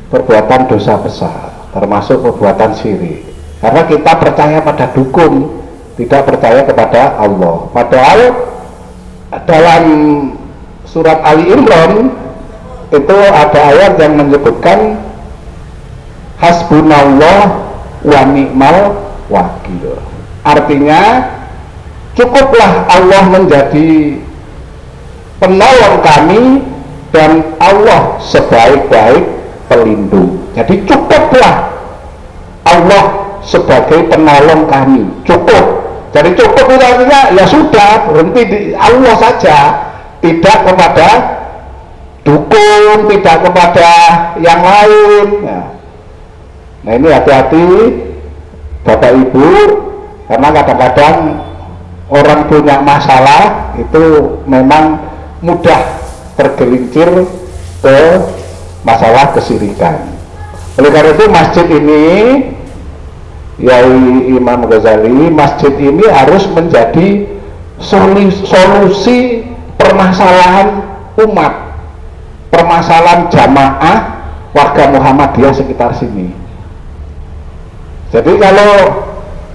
perbuatan dosa besar, termasuk perbuatan syirik. Karena kita percaya pada dukun, tidak percaya kepada Allah. Padahal dalam surat Ali Imran itu ada ayat yang menyebutkan hasbunallah wa ni'mal wakil. Artinya cukuplah Allah menjadi penolong kami dan Allah sebaik-baik pelindung. Jadi cukuplah Allah sebagai penolong kami, cukup. Jadi cukup itu artinya ya sudah, berhenti di Allah saja, tidak kepada dukun, tidak kepada yang lain. Nah ini hati-hati Bapak Ibu, karena kadang-kadang orang punya masalah itu memang mudah tergelincir ke masalah kesyirikan. Oleh karena itu masjid ini, Yai Imam Ghazali, masjid ini harus menjadi solusi permasalahan umat, permasalahan jamaah warga Muhammadiyah sekitar sini. Jadi kalau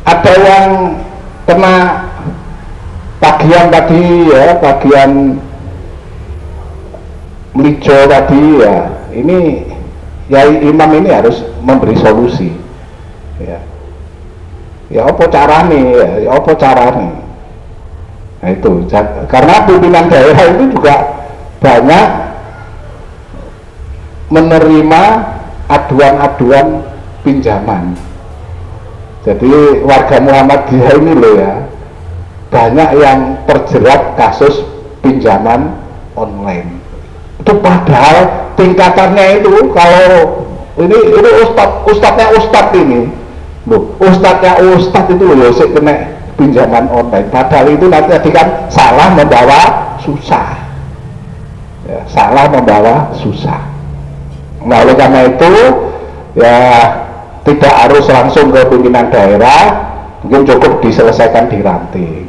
ada yang kena tagihan tadi ya, tagihan melijo tadi ya, ini Yai Imam ini harus memberi solusi ya. Ya apa carane ya, apa carane. Nah itu, karena pimpinan daerah itu juga banyak menerima aduan-aduan pinjaman. Jadi warga Muhammadiyah ini loh ya, banyak yang terjerat kasus pinjaman online. Itu padahal tingkatannya itu, kalau ini ustadznya ustadz ini loh, ustadznya ustadz itu loh sih kena pinjaman online, padahal itu nanti kan salah membawa susah ya, salah membawa susah. Nah oleh karena itu ya tidak harus langsung ke pimpinan daerah, mungkin cukup diselesaikan di ranting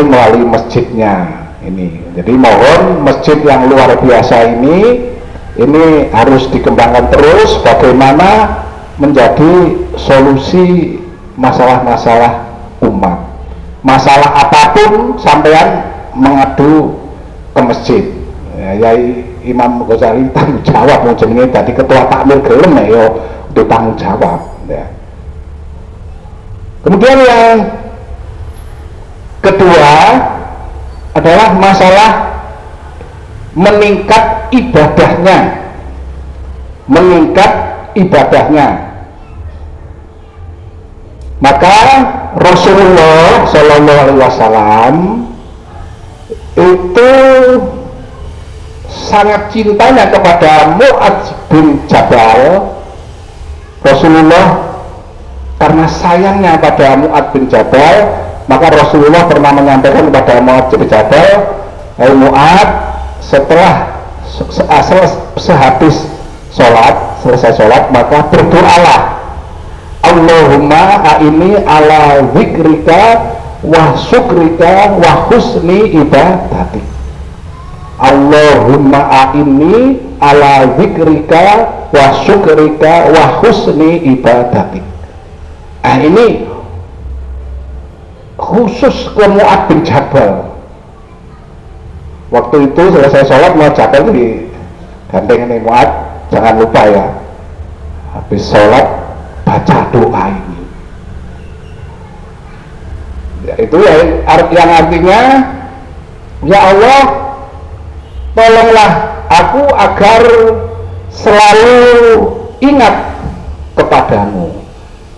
melalui masjidnya ini. Jadi mohon masjid yang luar biasa ini harus dikembangkan terus, bagaimana menjadi solusi masalah-masalah umat. Masalah apapun sampean mengadu ke masjid ya, Yai Imam Ghazali tanggung jawab, mau jenenge tadi ketua takmir gelem ya yo tanggung jawab ya. Kemudian yang kedua adalah masalah meningkat ibadahnya. Maka Rasulullah Shallallahu Alaihi Wasallam itu sangat cintanya kepada Mu'adz bin Jabal. Rasulullah karena sayangnya pada Mu'adz bin Jabal, maka Rasulullah pernah menyampaikan kepada Mu'adz bin Jabal, "Hai Mu'adz, setelah sehabis selesai sholat, maka berdoalah, Allahumma a'inni ala zikrika wa syukrika wa husni ibadatik. Allahumma a'inni ala zikrika wa syukrika wa husni ibadatik." Nah ini khusus ke Mu'adz bin Jabal. Waktu itu selesai sholat Mu'adz Jabal itu digandeng ini, Mu'adz jangan lupa ya, habis sholat baca doa ini ya, itu ya, yang artinya ya Allah tolonglah aku agar selalu ingat kepadamu.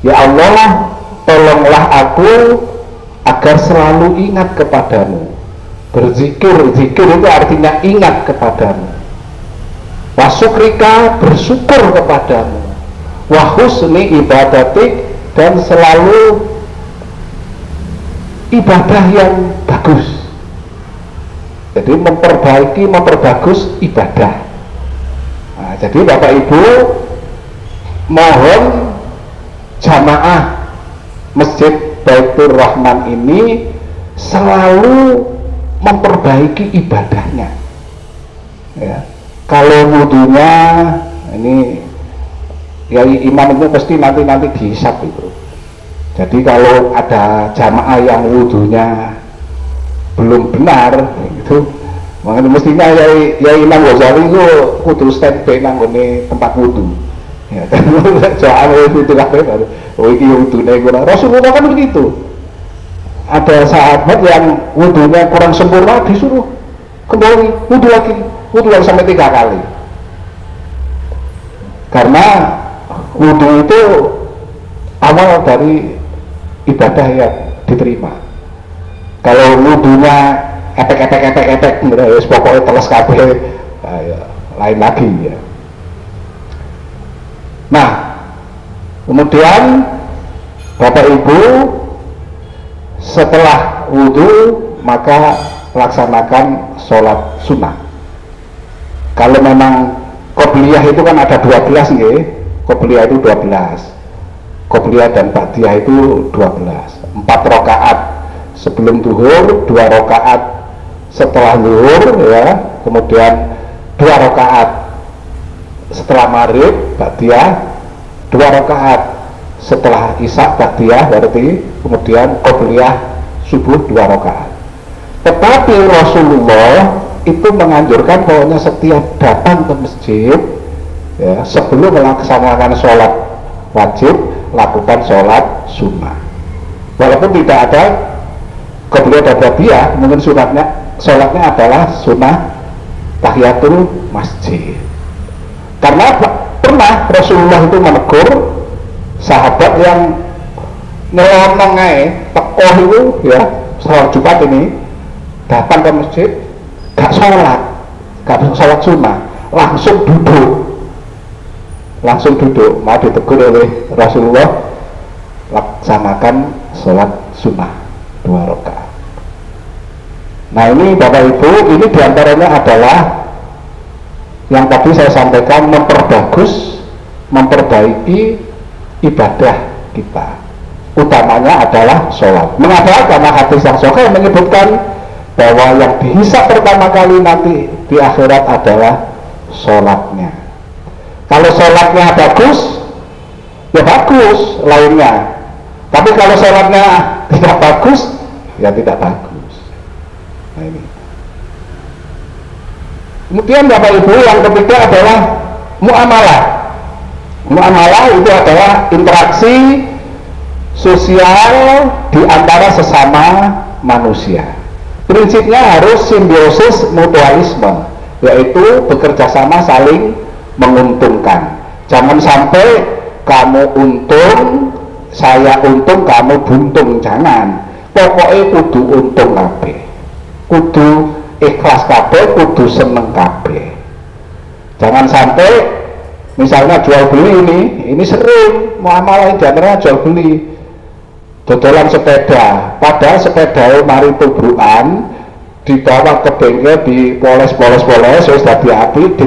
Ya Allah tolonglah aku agar selalu ingat kepadamu. Berzikir, zikir itu artinya ingat kepadamu. Wasyukrika, bersyukur kepadamu. Wahusni ibadatik, dan selalu ibadah yang bagus. Jadi memperbagus ibadah. Nah, jadi Bapak Ibu mohon jamaah Masjid Baitur Rahman ini selalu memperbaiki ibadahnya ya. Kalau wudunya ini Yai Imam itu pasti nanti dihisap itu. Jadi kalau ada jamaah yang wudunya belum benar itu, makanya mestinya Yai Imam Ghazali itu kudu standby nang ngene tempat wudu Ya, soalnya itu kabeh baru. Oh iki wudune kurang. Rasulullah kan begitu. Ada sahabat yang wudunya kurang sempurna disuruh kembali wudu lagi sampai 3 kali. Karena wudu itu awal dari ibadah yang diterima. Kalau wudunya etek, pokoknya teles kabeh, ya, lain lagi ya. Nah, kemudian Bapak Ibu setelah wudhu maka laksanakan sholat sunnah. Kalau memang qobliyah itu kan ada 12 nggih, qobliyah itu 12, qobliyah dan ba'diyah itu 12, 4 rakaat sebelum zuhur, 2 rakaat setelah zuhur ya, kemudian 2 rakaat setelah maghrib ba'diyah, 2 rakaat setelah isya ba'diyah, berarti kemudian qobliyah subuh 2 rakaat. Tetapi Rasulullah itu menganjurkan pokoknya setiap datang ke masjid ya, sebelum melaksanakan sholat wajib lakukan sholat sunnah. Walaupun tidak ada qobliyah dan ba'diyah, mungkin sholatnya adalah sunnah tahiyatul masjid. Karena pernah Rasulullah itu menegur sahabat yang nyelonong tekoh itu ya, sholat Jumat ini datang ke masjid gak sholat sunnah, langsung duduk, mau ditegur oleh Rasulullah, laksanakan sholat sunnah 2 rakaat. Nah ini Bapak Ibu, ini diantaranya adalah yang tadi saya sampaikan, memperbaiki ibadah kita, utamanya adalah sholat. Mengapa? Karena hadis yang sahih menyebutkan bahwa yang dihisab pertama kali nanti di akhirat adalah sholatnya. Kalau sholatnya bagus, ya bagus lainnya. Tapi kalau sholatnya tidak bagus, ya tidak bagus. Nah ini. Kemudian Bapak Ibu yang ketiga adalah muamalah. Muamalah itu adalah interaksi sosial di antara sesama manusia. Prinsipnya harus simbiosis mutualisme, yaitu bekerja sama saling menguntungkan. Jangan sampai kamu untung, saya untung, kamu buntung, jangan. Pokoknya kudu untung kabeh, kudu ikhlas kabeh, kudu seneng kabeh. Jangan sampai misalnya jual beli ini sering muamalah di antara jual beli. Dodolan sepeda, padahal sepeda mari tubrukan, dibawa ke bengkel, dipoles, wis dadi api,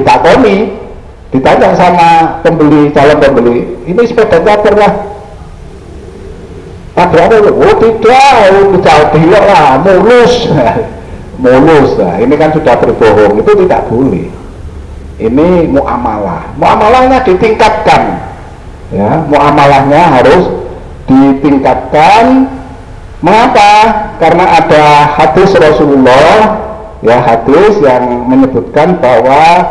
ditanya sama calon pembeli, ini sepedanya pernah ada apa? Oh tidak bilok lah, mulus lah, ini kan sudah berbohong, itu tidak boleh. Ini muamalahnya ditingkatkan ya, muamalahnya harus ditingkatkan. Mengapa? Karena ada hadis Rasulullah ya, hadis yang menyebutkan bahwa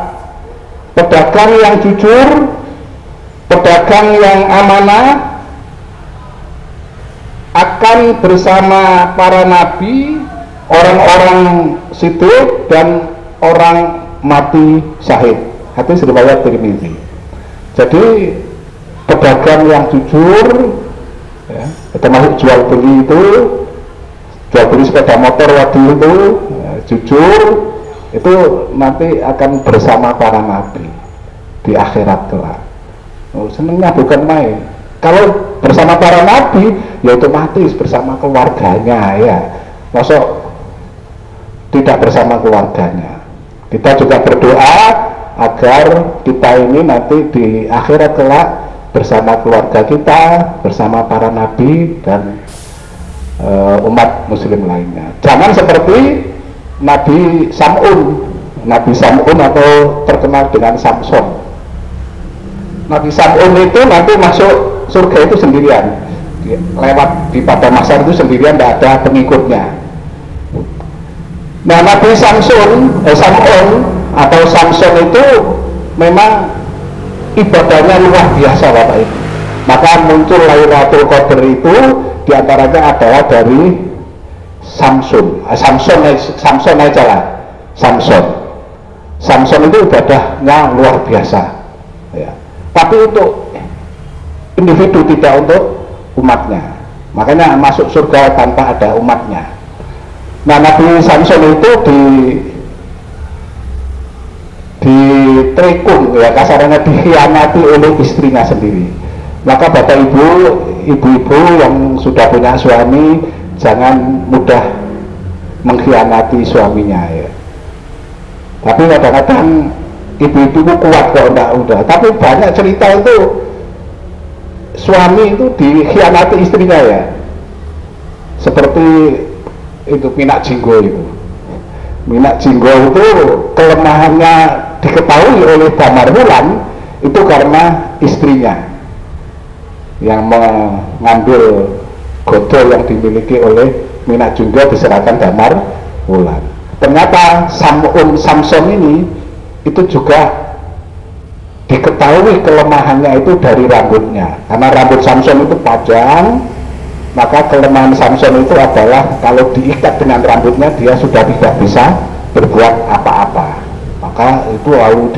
pedagang yang jujur, pedagang yang amanah akan bersama para nabi, orang-orang siddiq dan orang mati syahid. Hadis riwayat Tirmidzi. Jadi pedagang yang jujur ya, termasuk jual beli sepeda motor wadi itu ya, jujur itu nanti akan bersama para nabi di akhirat kelak. Senangnya bukan main. Kalau bersama para nabi ya otomatis bersama keluarganya ya. Masuk tidak bersama keluarganya. Kita juga berdoa agar kita ini nanti di akhirat kelak bersama keluarga kita, bersama para nabi dan umat muslim lainnya. Jangan seperti Nabi Sam'un atau terkenal dengan Samson. Nabi Sam'un itu nanti masuk surga itu sendirian, lewat di padang mahsyar itu sendirian, tidak ada pengikutnya. Nah Nabi Sam'un atau Samson itu memang ibadahnya luar biasa Bapak Ibu. Maka muncul Lailatul Qadar itu diantaranya adalah dari Samson aja lah. Samson itu ibadahnya luar biasa ya. Tapi untuk individu, tidak untuk umatnya, makanya masuk surga tanpa ada umatnya. Nah, Nabi Samson itu ditekung ya, kasarnya dikhianati oleh istrinya sendiri. Maka Bapak ibu-ibu yang sudah punya suami, jangan mudah mengkhianati suaminya ya. Tapi kadang-kadang ibu-ibu itu kuat kok, udah. Tapi banyak cerita itu suami itu dikhianati istrinya ya. Seperti itu Minak Jinggo itu. Minak Jinggo itu kelemahannya diketahui oleh Damar Wulan itu karena istrinya yang mengambil godol yang dimiliki oleh Minak Jinggo diserahkan Damar Wulan. Ternyata Samson ini itu juga diketahui kelemahannya itu dari rambutnya, karena rambut Samson itu panjang. Maka kelemahan Samson itu adalah kalau diikat dengan rambutnya dia sudah tidak bisa berbuat apa-apa. Maka itu lalu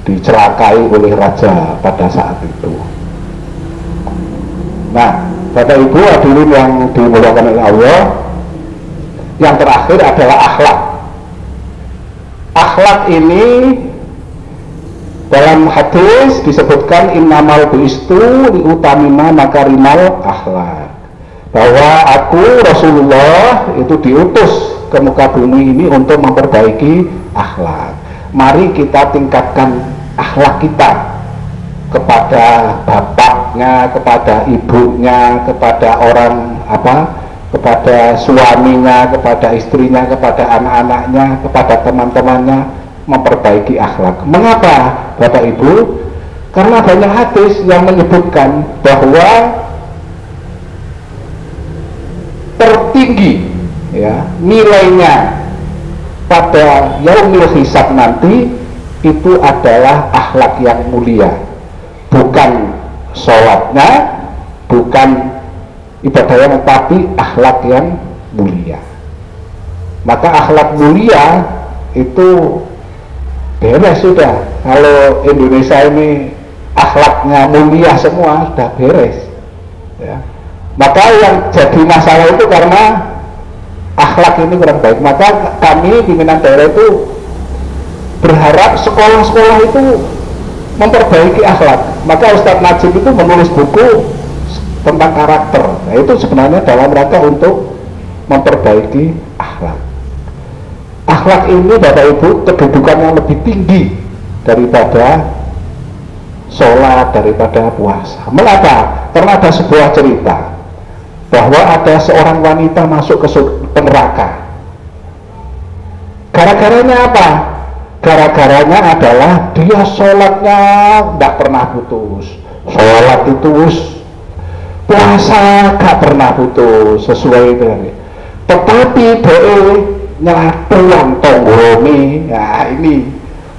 dicelakai oleh raja pada saat itu. Nah, Bapak Ibu hadirin yang dimuliakan oleh Allah, yang terakhir adalah akhlak. Akhlak ini dalam hadis disebutkan innamal buistu liutamima makarimal akhlak, bahwa aku Rasulullah itu diutus ke muka bumi ini untuk memperbaiki akhlak. Mari kita tingkatkan akhlak kita kepada bapaknya, kepada ibunya, kepada orang kepada suaminya, kepada istrinya, kepada anak-anaknya, kepada teman-temannya, memperbaiki akhlak. Mengapa Bapak Ibu? Karena banyak hadis yang menyebutkan bahwa tertinggi ya nilainya pada yaumil hisab nanti itu adalah akhlak yang mulia, bukan sholatnya, bukan ibadah yang, tapi akhlak yang mulia. Maka akhlak mulia itu beres sudah. Kalau Indonesia ini akhlaknya mulia semua, sudah beres ya. Maka yang jadi masalah itu karena akhlak ini kurang baik. Maka kami pimpinan daerah itu berharap sekolah-sekolah itu memperbaiki akhlak. Maka Ustadz Najib itu menulis buku tentang karakter. Nah, itu sebenarnya dalam rangka untuk memperbaiki akhlak. Akhlak ini Bapak Ibu kedudukan yang lebih tinggi daripada sholat, daripada puasa. Mengapa? Karena ada sebuah cerita bahwa ada seorang wanita masuk ke neraka. Gara-garanya apa? Gara-garanya adalah dia sholatnya tidak pernah putus. Sholat itu puasa gak pernah putus sesuai dengan. Tetapi dia nyelatuan tonggoni, nah ini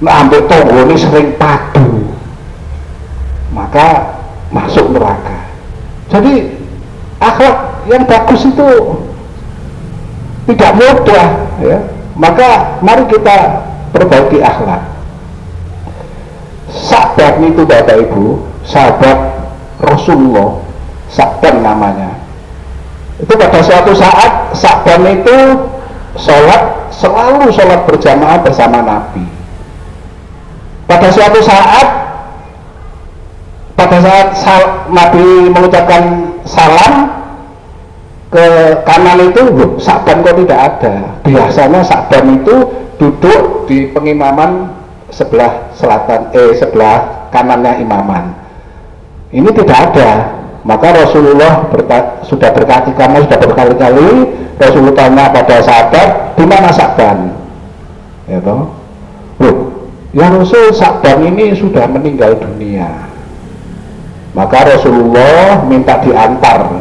ambil tonggoni sering padu, maka masuk neraka. Jadi akhlak yang bagus itu tidak mudah ya. Maka mari kita perbaiki akhlak. Sa'ban itu Bapak Ibu, sahabat Rasulullah, Sa'ban namanya. Itu pada suatu saat Sa'ban itu selalu sholat berjamaah bersama Nabi. Pada suatu saat Nabi mengucapkan salam ke kanan itu, Sa'ban kok tidak ada. Biasanya Sa'ban itu duduk di pengimaman sebelah sebelah kanannya imaman. Ini tidak ada. Maka Rasulullah sudah berkali-kali Rasulullah tanya pada sahabat, di mana Sa'ban? Ya toh? Loh, ya Rasul, Sa'ban ini sudah meninggal dunia. Maka Rasulullah minta diantar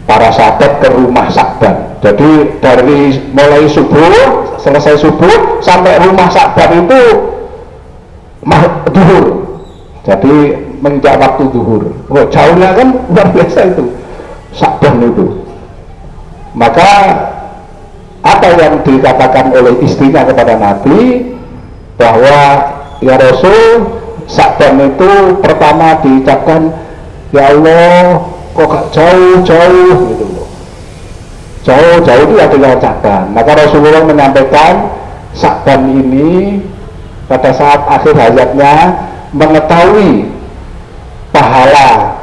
para sahabat ke rumah Sa'ban. Jadi dari mulai subuh, selesai subuh sampai rumah Sa'ban itu duhur, jadi menginjak waktu duhur. Oh, jauhnya kan luar biasa itu Sya'ban itu. Maka apa yang dikatakan oleh istrinya kepada Nabi, bahwa ya Rasul, Sya'ban itu pertama diucapkan ya Allah kok gak jauh-jauh gitu loh, jauh-jauh itu adalah Sya'ban. Maka Rasulullah menyampaikan Sya'ban ini pada saat akhir hayatnya mengetahui pahala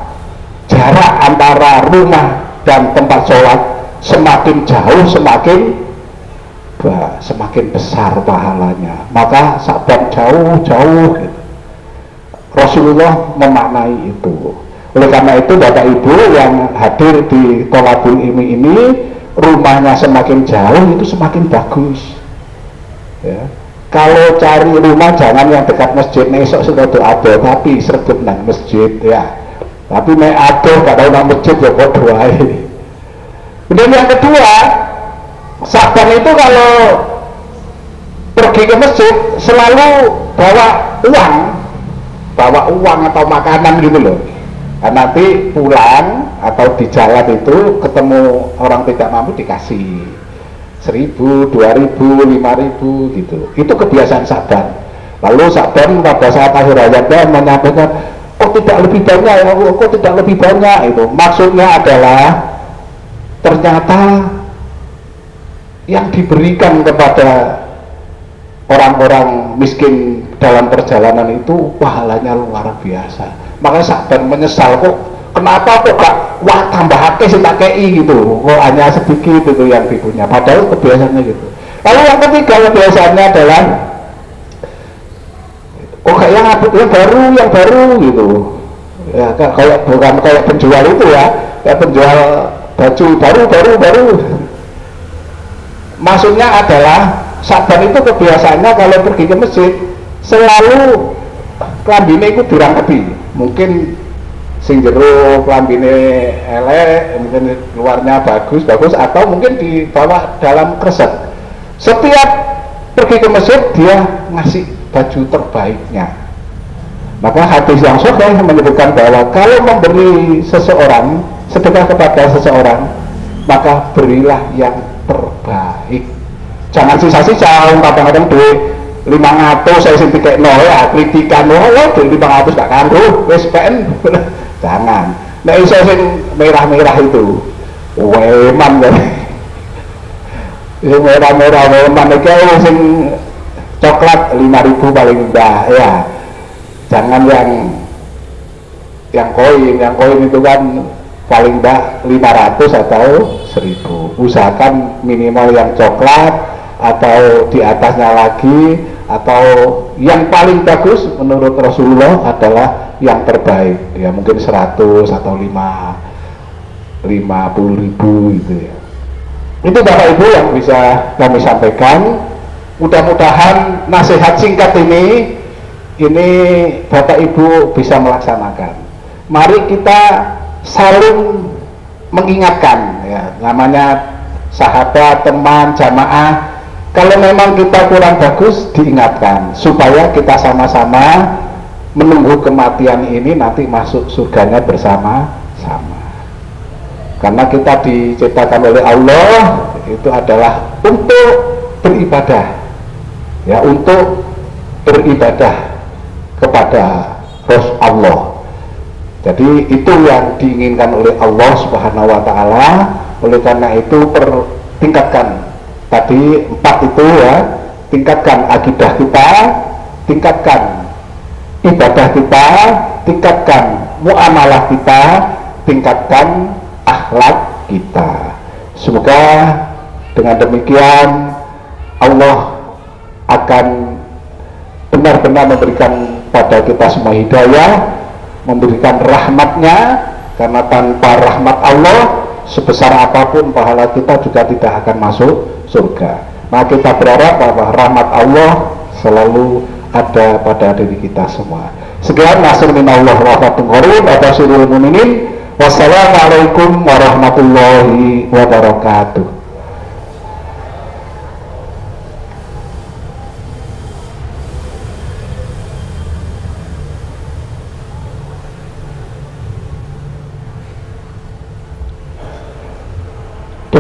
jarak antara rumah dan tempat sholat semakin jauh semakin besar pahalanya, maka Sya'ban jauh-jauh gitu. Rasulullah memaknai itu. Oleh karena itu Bapak Ibu yang hadir di Thalabul Ilmi ini, rumahnya semakin jauh itu semakin bagus ya. Kalau cari rumah jangan yang dekat masjid, esok sudah ada tapi sergap nang masjid ya. Tapi nek ada gak tahu nang masjid ya kok doae. Kemudian yang kedua, Sya'ban itu kalau pergi ke masjid selalu bawa uang atau makanan gitu loh. Dan nanti pulang atau di jalan itu ketemu orang tidak mampu dikasih 1.000, 2.000, 5.000 gitu. Itu kebiasaan Sya'ban. Lalu Sya'ban pada saat akhir hayatnya menyampaikan, kok tidak lebih banyak ya Allah, kok tidak lebih banyak. Itu maksudnya adalah ternyata yang diberikan kepada orang-orang miskin dalam perjalanan itu pahalanya luar biasa. Maka Sya'ban menyesal, kok kenapa kok gak tambah akeh sih tak kei gitu, kok hanya sedikit itu yang dipunya, padahal kebiasaannya gitu. Lalu yang ketiga kebiasaannya adalah kok kayak yang baru gitu ya, kayak bukan kayak penjual itu ya, kayak penjual baju baru. Maksudnya adalah Sya'ban itu kebiasaannya kalau pergi ke masjid selalu klambine itu dirangkepi, mungkin sing jero klambine elek, mungkin luarnya bagus atau mungkin dibawa dalam kresek. Setiap pergi ke masjid dia ngasih baju terbaiknya. Maka hadis yang sahih menyebutkan bahwa kalau memberi seseorang sedekah kepada seseorang, maka berilah yang terbaik. Jangan sisa-sisa, kadang-kadang duit 500 saya sing dikekno ya, kritikan lho duit 500 gak kanggo wis PN. Jangan. Nek iso sing merah-merah itu weman kan. Sing merah-merah weman iki sing coklat 5.000 paling rendah ya. Jangan yang koin itu kan paling enggak 500 atau 1.000. Usahakan minimal yang coklat atau di atasnya lagi, atau yang paling bagus menurut Rasulullah adalah yang terbaik ya, mungkin 100 atau 50.000 gitu ya. Itu Bapak Ibu yang bisa kami sampaikan. Mudah-mudahan nasihat singkat ini Bapak Ibu bisa melaksanakan. Mari kita saling mengingatkan ya, namanya sahabat, teman, jamaah. Kalau memang kita kurang bagus diingatkan supaya kita sama-sama menunggu kematian ini nanti masuk surganya bersama-sama. Karena kita diciptakan oleh Allah itu adalah untuk beribadah ya, untuk beribadah kepada Allah. Jadi itu yang diinginkan oleh Allah Subhanahu wa taala. Oleh karena itu tingkatkan tadi 4 itu ya, tingkatkan akidah kita, tingkatkan ibadah kita, tingkatkan muamalah kita, tingkatkan akhlak kita. Semoga dengan demikian Allah akan benar-benar memberikan pada kita semua hidayah, memberikan rahmatnya, karena tanpa rahmat Allah sebesar apapun pahala kita juga tidak akan masuk surga. Nah, kita berharap bahwa rahmat Allah selalu ada pada diri kita semua. Sekian, nasr minallah wa fathun qarib wa basyiril mu'minin. Wassalamualaikum warahmatullahi wabarakatuh.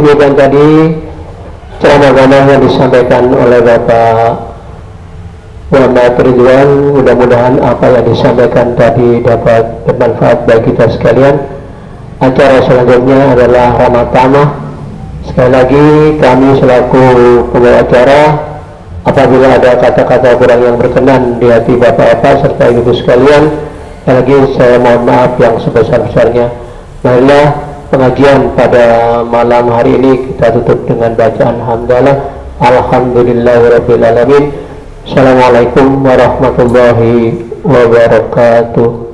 demikian tadi ceramah yang disampaikan oleh Bapak Muhammad Ridwan. Mudah-mudahan apa yang disampaikan tadi dapat bermanfaat bagi kita sekalian. Acara selanjutnya adalah ramah tamah. Sekali lagi kami selaku pembawa acara, apabila ada kata-kata kurang yang berkenan di hati bapak-bapak serta ibu sekalian, sekali lagi saya mohon maaf yang sebesar-besarnya. Marilah pengajian pada malam hari ini kita tutup dengan bacaan hamdalah. Alhamdulillahirabbil alamin. Assalamualaikum warahmatullahi wabarakatuh.